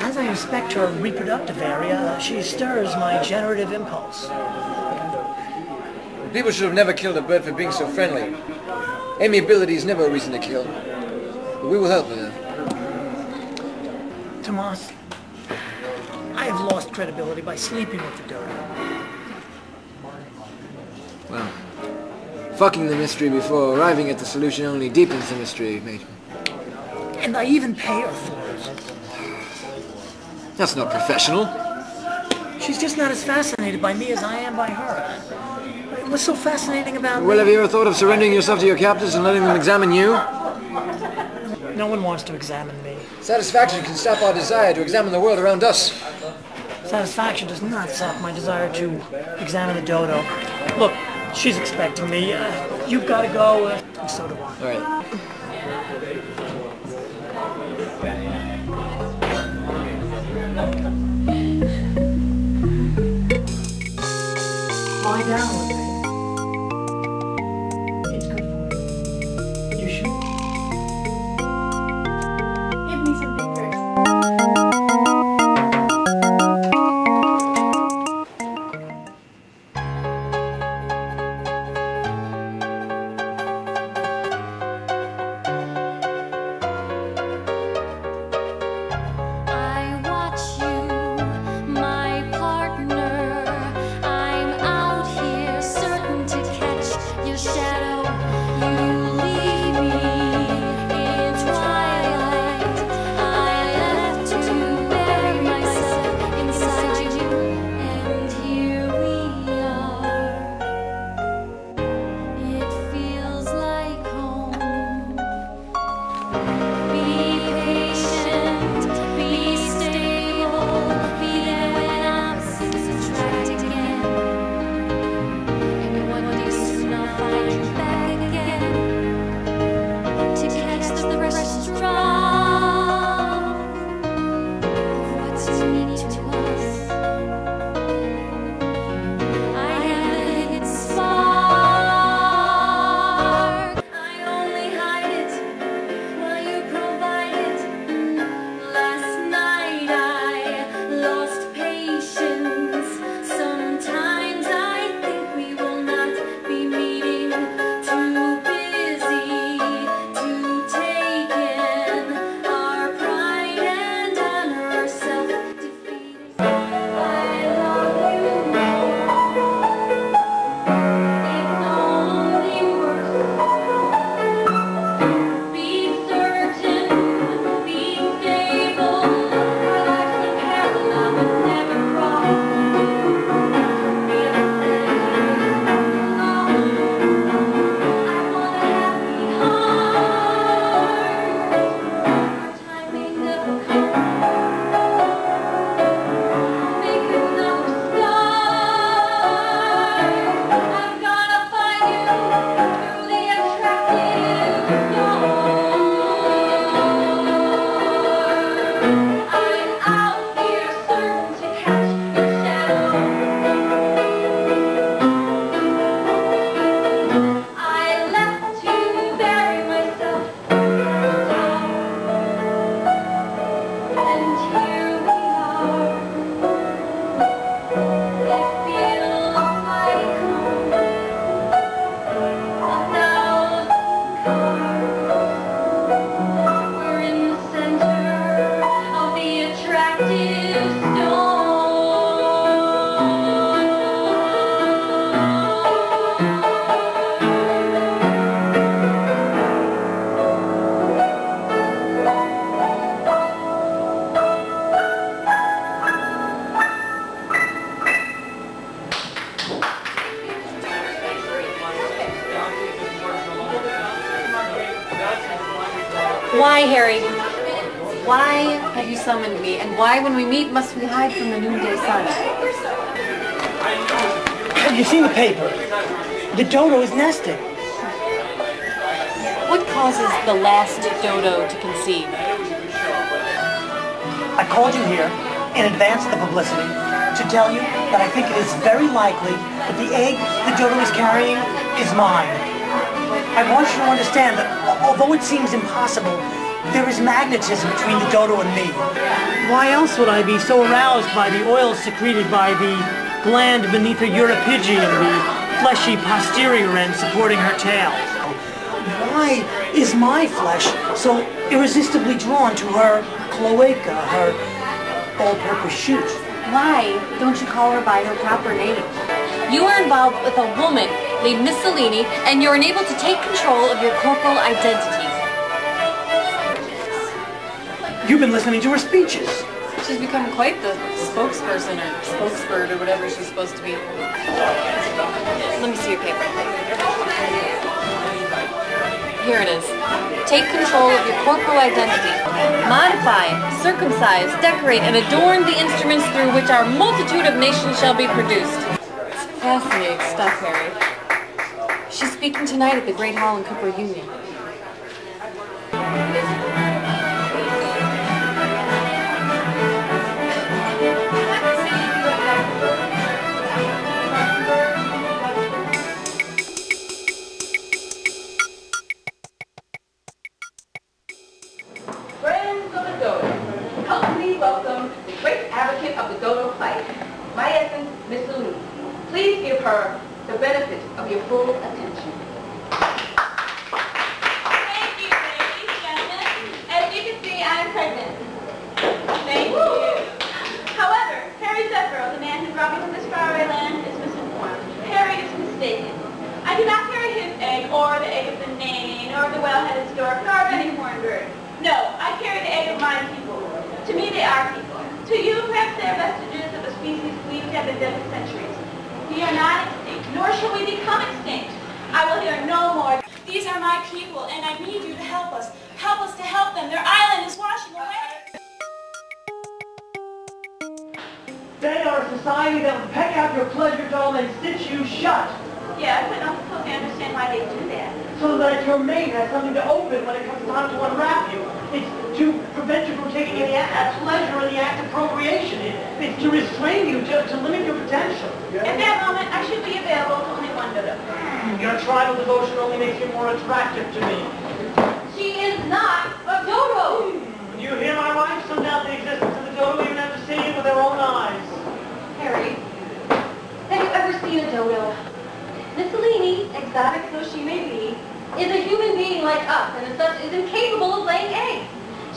as I inspect her reproductive area, she stirs my generative impulse. People should have never killed a bird for being so friendly. Amiability is never a reason to kill. But we will help her. Tomas, I have lost credibility by sleeping with the dodo. Well, fucking the mystery before arriving at the solution only deepens the mystery, mate. And I even pay her for it. That's not professional. She's just not as fascinated by me as I am by her. What's so fascinating about me? Well, have you ever thought of surrendering yourself to your captors and letting them examine you? No one wants to examine me. Satisfaction can stop our desire to examine the world around us. Satisfaction does not stop my desire to examine the dodo. Look, she's expecting me. You've got to go, and so do I. All right. Lie down with me. It's good for you. You should. Give me something first. Why, Harry? Why have you summoned me? And why, when we meet, must we hide from the noonday sun? Have you seen the paper? The dodo is nesting. What causes the last dodo to conceive? I called you here in advance of the publicity to tell you that I think it is very likely that the egg the dodo is carrying is mine. I want you to understand that although it seems impossible, there is magnetism between the dodo and me. Why else would I be so aroused by the oil secreted by the gland beneath her eurypygium, the fleshy posterior end supporting her tail? Why is my flesh so irresistibly drawn to her cloaca, her all-purpose chute? Why don't you call her by her proper name? You are involved with a woman named Mussolini, and you're unable to take control of your corporal identity. You've been listening to her speeches. She's become quite the spokesperson or spokesbird or whatever she's supposed to be. Let me see your paper. Here it is. Take control of your corporal identity. Modify, circumcise, decorate, and adorn the instruments through which our multitude of nations shall be produced. It's fascinating stuff, Harry. She's speaking tonight at the Great Hall in Cooper Union. Friends of the dodo, help me welcome the great advocate of the dodo fight, my essence, Miss Louise. Please give her the benefit of your full attention. Thank you, ladies and gentlemen. As you can see, I am pregnant. Thank you. However, Harry Zephyr, the man who brought me to this faraway land, is misinformed. Harry is mistaken. I do not carry his egg, or the egg of the Nane, or the well-headed stork, nor of any horned bird. No, I carry the egg of my people. To me, they are people. To you, perhaps they are vestiges of a species believed to have been dead for centuries. We are not extinct, nor shall we become extinct. I will hear no more. These are my people, and I need you to help us. Help us to help them. Their island is washing away. They are a society that will peck out your pleasure dome and stitch you shut. Yes, I don't suppose I understand why they do that. So that your mate has something to open when it comes time to unwrap you. It's to prevent you from taking any pleasure in the act of procreation. It's to restrain you, to limit your potential. At that moment, I should be available to only one dodo. Your tribal devotion only makes you more attractive to me. She is not a dodo. When you hear my wife sum down the existence of the dodo even after seeing it with their own eyes. Harry, have you ever seen a dodo? Mussolini, exotic though she may be, is a human being like us, and as such is incapable of laying eggs.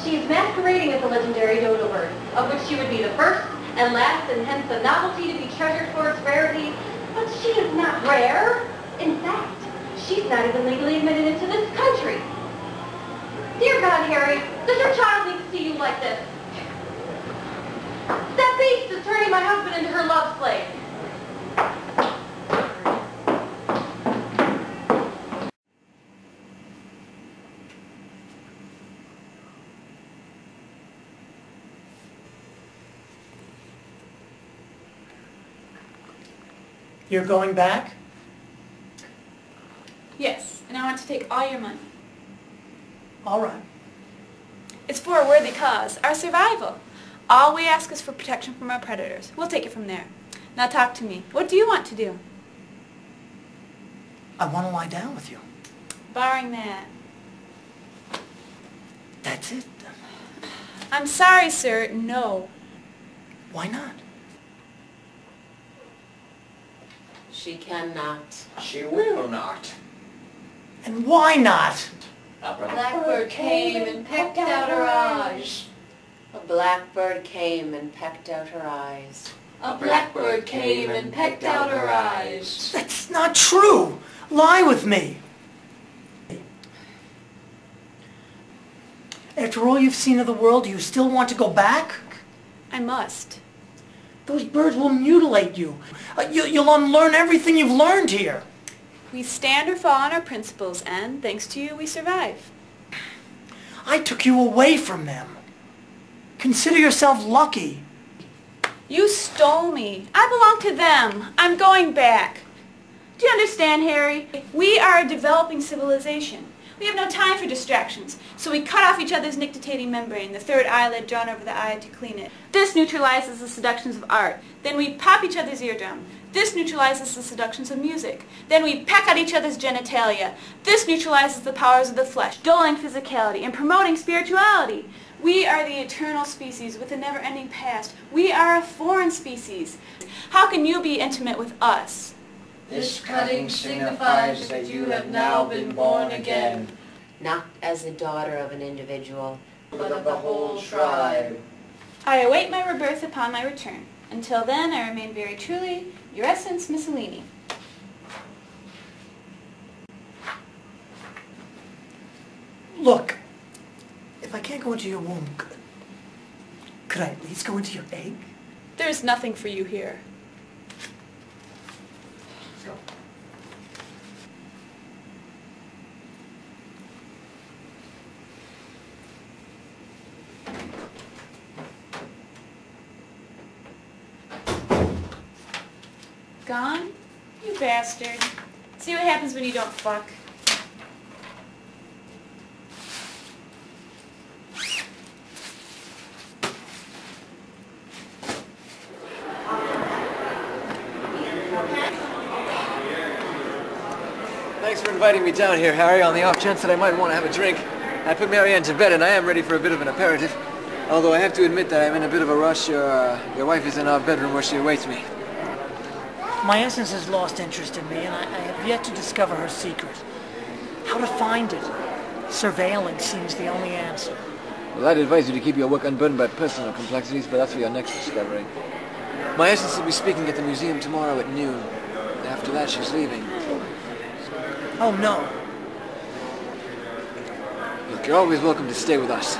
She is masquerading as the legendary dodo bird, of which she would be the first and last, and hence a novelty to be treasured for its rarity. But she is not rare. In fact, she's not even legally admitted into this country. Dear God, Harry, does your child need to see you like this? That beast is turning my husband into her love slave. You're going back? Yes, and I want to take all your money. All right. It's for a worthy cause, our survival. All we ask is for protection from our predators. We'll take it from there. Now talk to me. What do you want to do? I want to lie down with you. Barring that. That's it. I'm sorry, sir. No. Why not? She cannot. She will not. And why not? A blackbird came and pecked out her eyes. A blackbird came and pecked out her eyes. A blackbird came and pecked out her eyes. That's not true. Lie with me. After all you've seen of the world, do you still want to go back? I must. Those birds will mutilate you. You'll unlearn everything you've learned here. We stand or fall on our principles, and thanks to you, we survive. I took you away from them. Consider yourself lucky. You stole me. I belong to them. I'm going back. Do you understand, Harry? We are a developing civilization. We have no time for distractions, so we cut off each other's nictitating membrane, the third eyelid drawn over the eye to clean it. This neutralizes the seductions of art. Then we pop each other's eardrum. This neutralizes the seductions of music. Then we peck at each other's genitalia. This neutralizes the powers of the flesh, dulling physicality and promoting spirituality. We are the eternal species with a never-ending past. We are a foreign species. How can you be intimate with us? This cutting signifies that you have now been born again. Not as the daughter of an individual, but of the whole tribe. I await my rebirth upon my return. Until then, I remain very truly your essence, Mussolini. Look, if I can't go into your womb, could I at least go into your egg? There's nothing for you here. Let's go. Gone? You bastard. See what happens when you don't fuck. Thanks for inviting me down here, Harry, on the off chance that I might want to have a drink. I put Marianne to bed and I am ready for a bit of an aperitif. Although I have to admit that I'm in a bit of a rush. Your wife is in our bedroom where she awaits me. My essence has lost interest in me, and I have yet to discover her secret. How to find it? Surveilling seems the only answer. Well, I'd advise you to keep your work unburdened by personal complexities, but that's for your next discovery. My essence will be speaking at the museum tomorrow at noon. After that, she's leaving. Oh, no. Look, you're always welcome to stay with us.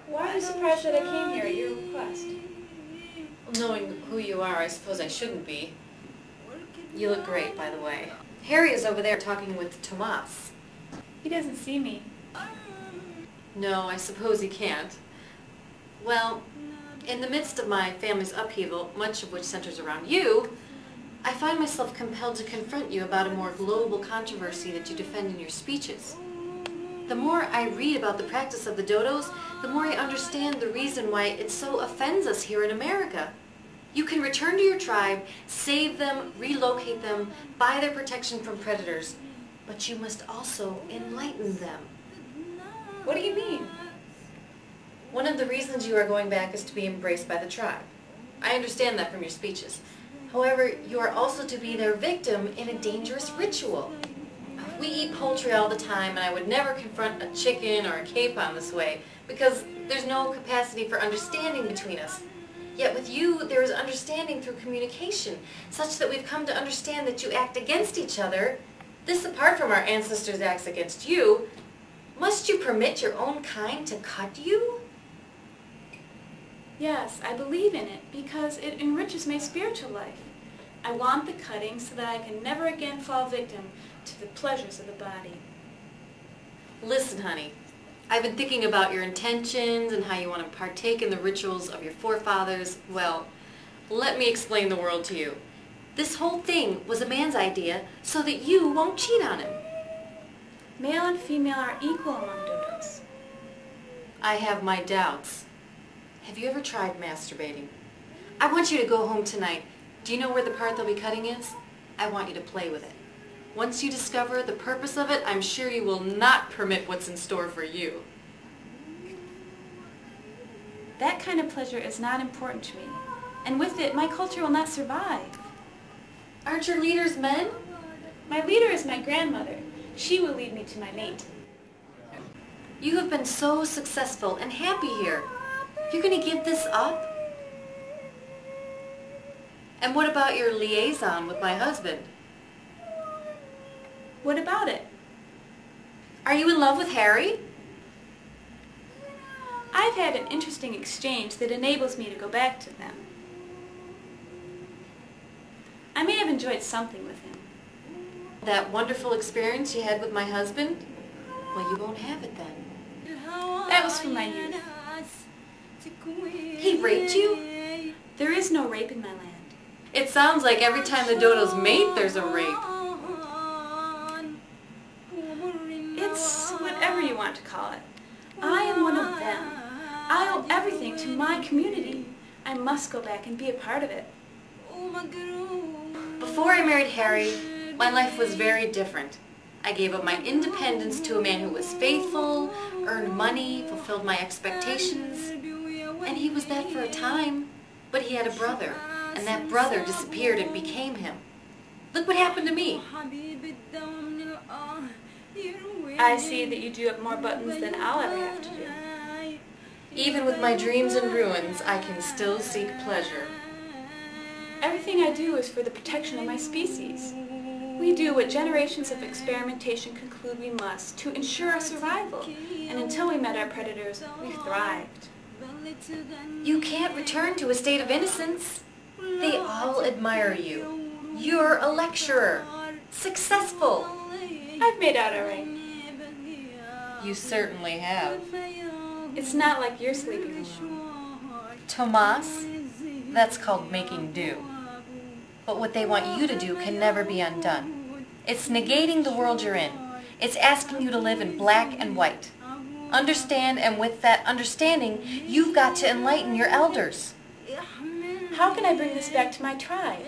Why are you surprised that I came here at your request? Well, knowing who you are, I suppose I shouldn't be. You look great, by the way. Harry is over there talking with Tomas. He doesn't see me. No, I suppose he can't. Well, in the midst of my family's upheaval, much of which centers around you, I find myself compelled to confront you about a more global controversy that you defend in your speeches. The more I read about the practice of the dodos, the more I understand the reason why it so offends us here in America. You can return to your tribe, save them, relocate them, buy their protection from predators, but you must also enlighten them. What do you mean? One of the reasons you are going back is to be embraced by the tribe. I understand that from your speeches. However, you are also to be their victim in a dangerous ritual. We eat poultry all the time, and I would never confront a chicken or a capon this way, because there's no capacity for understanding between us. Yet with you, there is understanding through communication, such that we've come to understand that you act against each other. This apart from our ancestors' acts against you. Must you permit your own kind to cut you? Yes, I believe in it because it enriches my spiritual life. I want the cutting so that I can never again fall victim to the pleasures of the body. Listen, honey. I've been thinking about your intentions and how you want to partake in the rituals of your forefathers. Well, let me explain the world to you. This whole thing was a man's idea so that you won't cheat on him. Male and female are equal among dodos. I have my doubts. Have you ever tried masturbating? I want you to go home tonight. Do you know where the part they'll be cutting is? I want you to play with it. Once you discover the purpose of it, I'm sure you will not permit what's in store for you. That kind of pleasure is not important to me, and with it, my culture will not survive. Aren't your leaders men? My leader is my grandmother. She will lead me to my mate. You have been so successful and happy here. You're going to give this up? And what about your liaison with my husband? What about it? Are you in love with Harry? I've had an interesting exchange that enables me to go back to them. I may have enjoyed something with him. That wonderful experience you had with my husband? Well, you won't have it then. That was from my youth. He raped you? There is no rape in my land. It sounds like every time the dodos mate, there's a rape. It's whatever you want to call it. I am one of them. I owe everything to my community. I must go back and be a part of it. Before I married Harry, my life was very different. I gave up my independence to a man who was faithful, earned money, fulfilled my expectations. And he was that for a time. But he had a brother, and that brother disappeared and became him. Look what happened to me. I see that you do have more buttons than I'll ever have to do. Even with my dreams in ruins, I can still seek pleasure. Everything I do is for the protection of my species. We do what generations of experimentation conclude we must to ensure our survival. And until we met our predators, we thrived. You can't return to a state of innocence. They all admire you. You're a lecturer. Successful. I've made out all right. You certainly have. It's not like you're sleeping alone. Tomas, that's called making do. But what they want you to do can never be undone. It's negating the world you're in. It's asking you to live in black and white. Understand, and with that understanding, you've got to enlighten your elders. How can I bring this back to my tribe?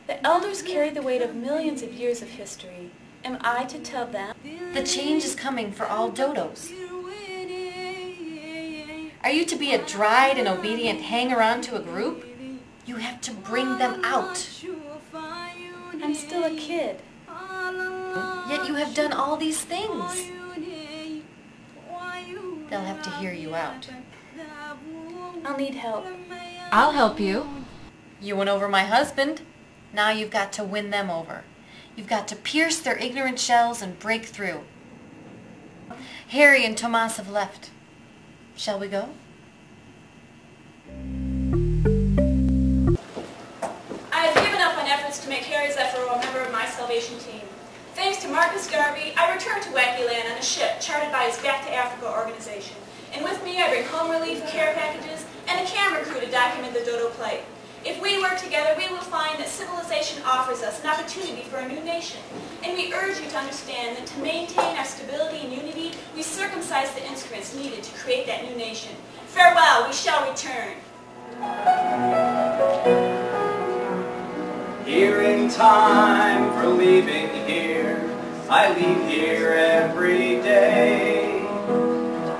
The elders carry the weight of millions of years of history. Am I to tell them? The change is coming for all dodos. Are you to be a dried and obedient hanger-on to a group? You have to bring them out. I'm still a kid. Yet you have done all these things. They'll have to hear you out. I'll need help. I'll help you. You won over my husband. Now you've got to win them over. You've got to pierce their ignorant shells and break through. Harry and Tomas have left. Shall we go? I have given up on efforts to make Harry Zephyro a member of my Salvation team. Thanks to Marcus Garvey, I returned to Wackyland on a ship chartered by his Back to Africa organization. And with me I bring home relief, care packages, and a camera crew to document the dodo plight. If we work together, we will find that civilization offers us an opportunity for a new nation. And we urge you to understand that to maintain our stability and unity, we circumcise the instruments needed to create that new nation. Farewell, we shall return. Here in time for leaving here, I leave here every day.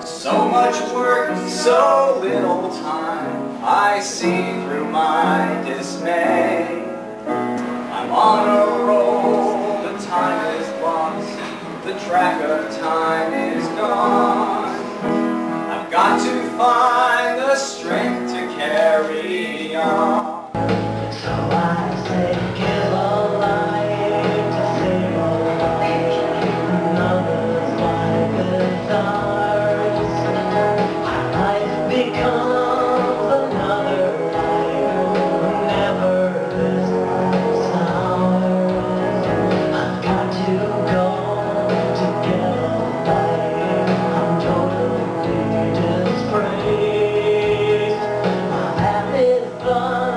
So much work, so little time, I see through my dismay. I'm on a roll, the time is lost, the track of time is gone. I've got to find the strength to carry on. So I say, give a life to save a life, another's life is ours. Our life becomes another life, whenever this life's ours. I've got to go to get a life, I'm totally disgraced. I've had it fun.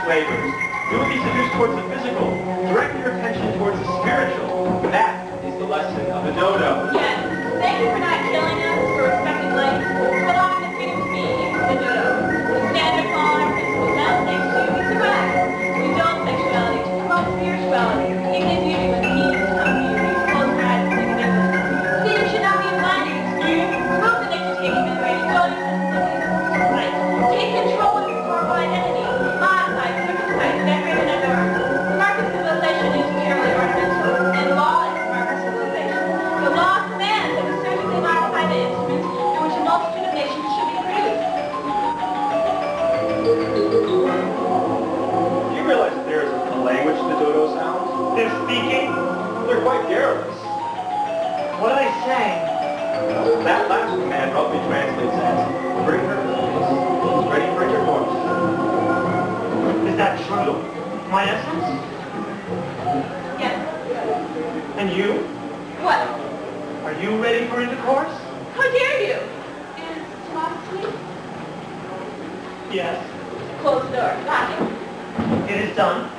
flavors. You will be seduced towards the physical. Direct your attention towards the spiritual. That is the lesson of the dodo. Yes. Thank you for not killing us, for respecting life, for allowing the freedom to be the dodo. We stand upon our principles. Now, thanks to you, we survive. We indulge sexuality to promote spirituality. Even if you do a need to come to you, you close your eyes and think of it. Freedom should not be a blinding experience. Remove the nicotine membrane. Indulge your sensibilities. Right. Take control of your core identity. Modify, circumcise, decorate, and adorn. The mark of civilization is purely ornamental, and law is the mark of civilization. The law commands that we surgically modify the instruments in which a multitude of nations should be produced. Do you realize that there is a language to the dodo sounds? They're speaking? They're quite garrulous. What are they saying? Well, that last command roughly translates as, bring her to the place, ready for intercourse. Is that true? My essence? Yes. And you? What? Are you ready for intercourse? How dare you? Is Tomas asleep? Yes. Close the door. Lock it. It is done.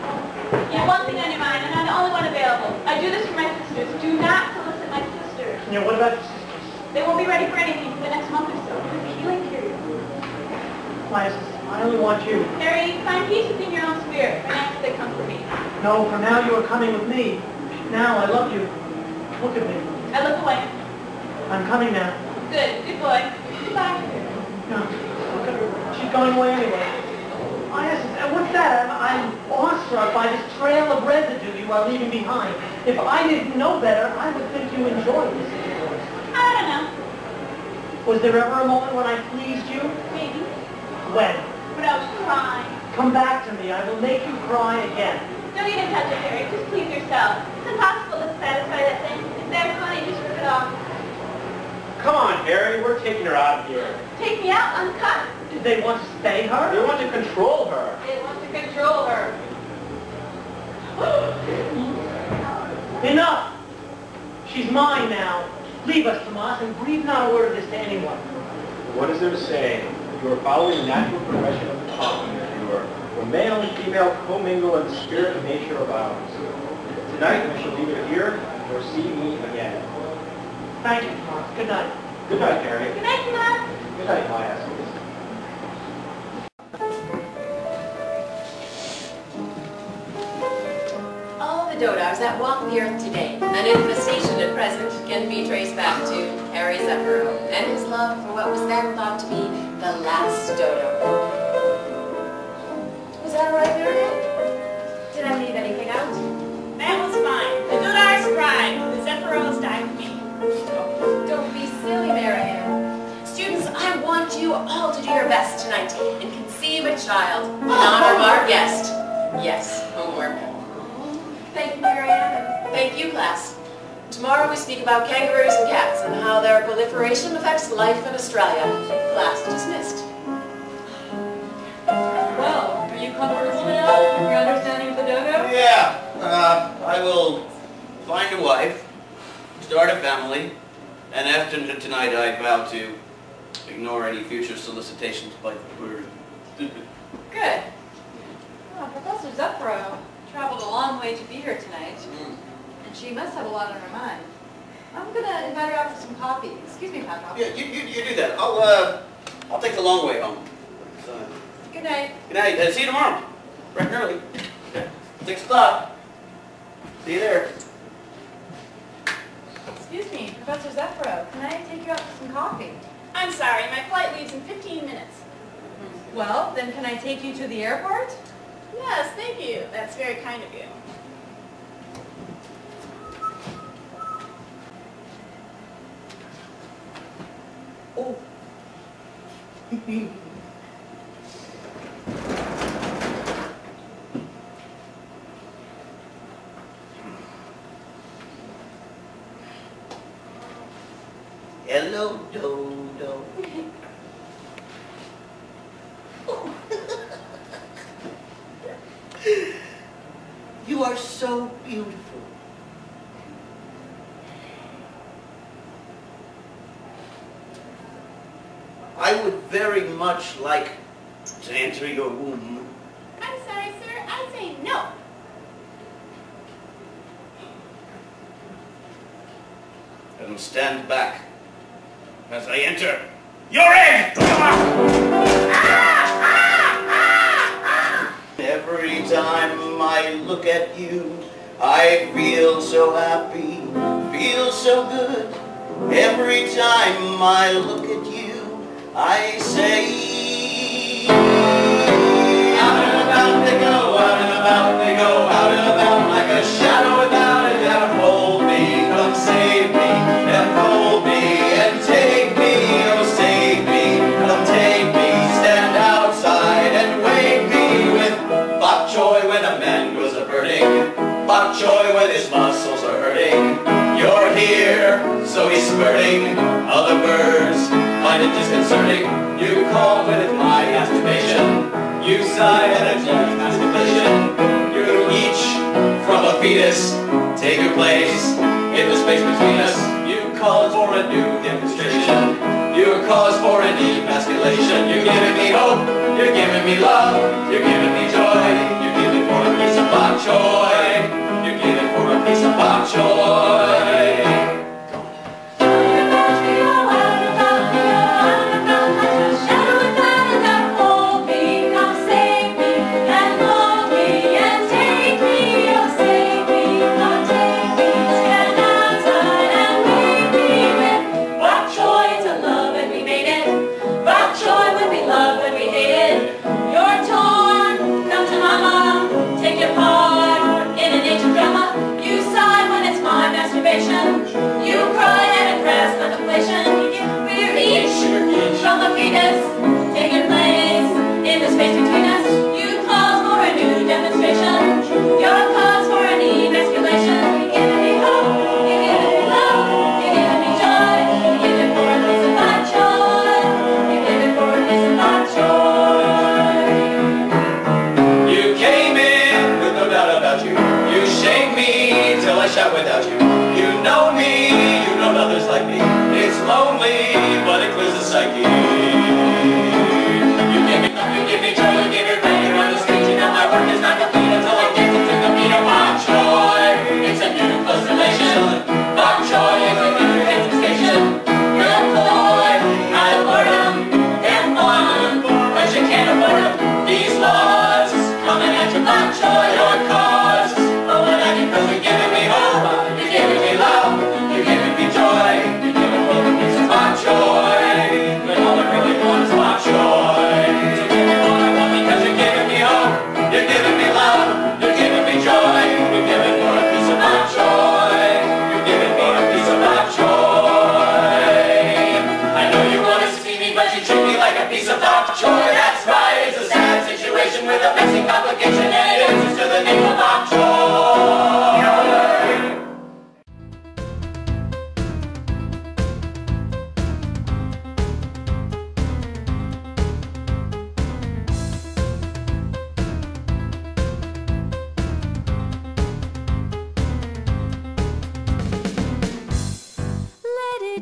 You have one thing on your mind, and I'm the only one available. I do this for my sisters. Do not solicit my sisters. Yeah, what about your sisters? They won't be ready for anything for the next month or so. It's a healing period. My essence, I only want you. Harry, find peace within your own spirit. For next, they come for me. No, for now you are coming with me. Now, I love you. Look at me. I look away. I'm coming now. Good. Good boy. Goodbye. No, look at her. She's going away anyway. My essence, and what's that? I'm awestruck by this trail of residue you are leaving behind. If I didn't know better, I would think you enjoyed this. I don't know. Was there ever a moment when I pleased you? Maybe. When? When I was crying. Come back to me. I will make you cry again. Don't even touch it, Harry. Just please yourself. It's impossible to satisfy that thing. If they're funny, just rip it off. Come on, Harry, we're taking her out of here. Take me out, Uncut. Did they want to stay her? They want to control her. They want to control her. Enough! She's mine now. Leave us, Tomas, and breathe not a word of this to anyone. What is there to say? You are following the natural progression of the talking. Where male and female commingle and the spirit of nature abounds. Tonight we shall leave it here, nor see me again. Thank you, Tomas. Good night. Good night, Harry. Good night, Tomas. Good night, my essence. All the dodos that walk the earth today, an infestation at present, can be traced back to Harry Zephyro and his love for what was then thought to be the last dodo. Was that all right, Miriam? Did I leave anything out? That was fine. The Dodars arrived. The Zephyros died with me. Don't be silly, Miriam. Students, I want you all to do your best tonight and conceive a child in honor of our guest. Yes, homework. Thank you, Miriam, and thank you, class. Tomorrow we speak about kangaroos and cats and how their proliferation affects life in Australia. Class dismissed. Well, are you comfortable now with your understanding of the dodo? Yeah, I will find a wife, start a family, and after tonight I vow to ignore any future solicitations by the bird. Good. Oh, Professor Zephyro traveled a long way to be here tonight, and she must have a lot on her mind. I'm gonna invite her out for some coffee. Excuse me, Patrick. Yeah, you do that. I'll take the long way home. Good night. Good night. See you tomorrow. Bright and early. 6 o'clock. See you there. Excuse me, Professor Zephyro, can I take you out for some coffee? I'm sorry. My flight leaves in 15 minutes. Well, then can I take you to the airport? Yes, thank you. That's very kind of you. Oh. Hello, Dodo. You are so beautiful. I would very much like to enter your womb. I'm sorry, sir. and stand back as I enter your egg! Every time I look at you, I feel so happy, feel so good. Every time I look at you, I say, out and about they go, out and about they go, out and about like a shadow without a doubt. Hold me, come save me, and hold me, and take me, oh save me, come take me. Stand outside and wake me with bok choy when a man goes a-birding, bok choy when his muscles are hurting. You're here, so he's spurting. Other birds find it disconcerting. You call when it's my masturbation. You sigh at a deep masturbation. You each, from a fetus, take your place in the space between us. You call for a new demonstration. Your cause for an emasculation. You're giving me hope. You're giving me love. You're giving me joy. You're giving for a piece of bok choy. You're giving for a piece of bok choy. You cry at a crass contemplation. We're each from a fetus. Take your place in the space between us. You cause for a new demonstration. Your cause for an emasculation. You're giving me hope. You're giving me love. You're giving me joy. You're giving for a piece of bok choy. You're giving for a piece of bok choy. You came in with no doubt about you. You shake me till I shout without you. You know me, you know others like me. It's lonely, but it clears the psyche. You give me love, you give me joy, you give me rain. You run the street, you know my work is not complete until I get to the beat of bok choy. It's a new constellation. Bok choy is a new demonstration. You're boy, I award them. They're fun, but you can't afford them. These laws coming at your bok choy, your cause. Oh, what I can cause, you're giving me hope. You're giving me love. You're giving me joy. You're giving me a piece of bok choy. When all I really want is bok choy. So give me what I want because you're giving me hope. You're giving me love. You're giving me joy. You're giving me a piece of bok choy. You're giving me a piece of bok choy. I know you want to see me, but you treat me like a piece of bok choy. That's right. It's a sad situation with a messy complication, and it answers to the name of bok choy.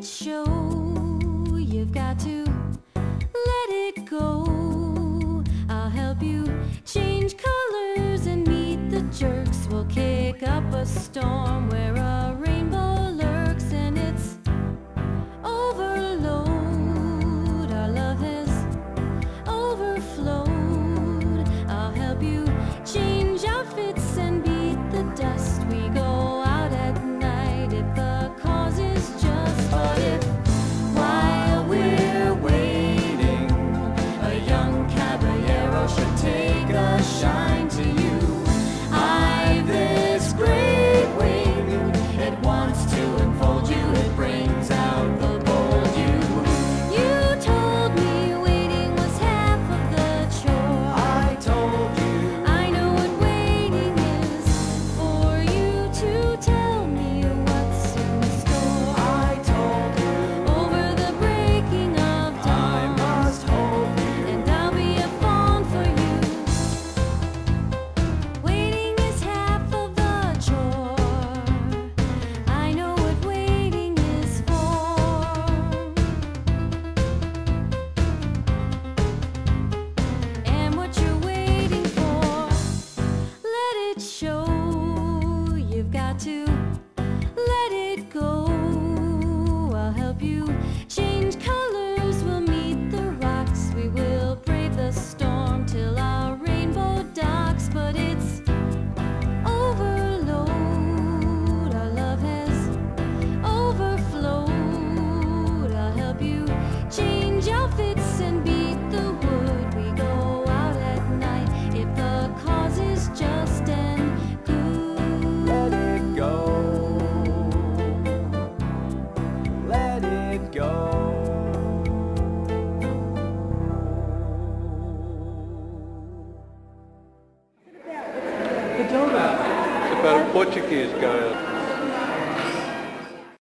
Show you've got to let it go. I'll help you change colors and meet the jerks. We'll kick up a storm where a rainbow lurks, and it's overload. Our love has overflowed. I'll help you change outfits and beat the dust. We go out at night if the cause is just. But if while we're waiting, a young caballero should take a shine to you, I've this great way It's about a Portuguese guy.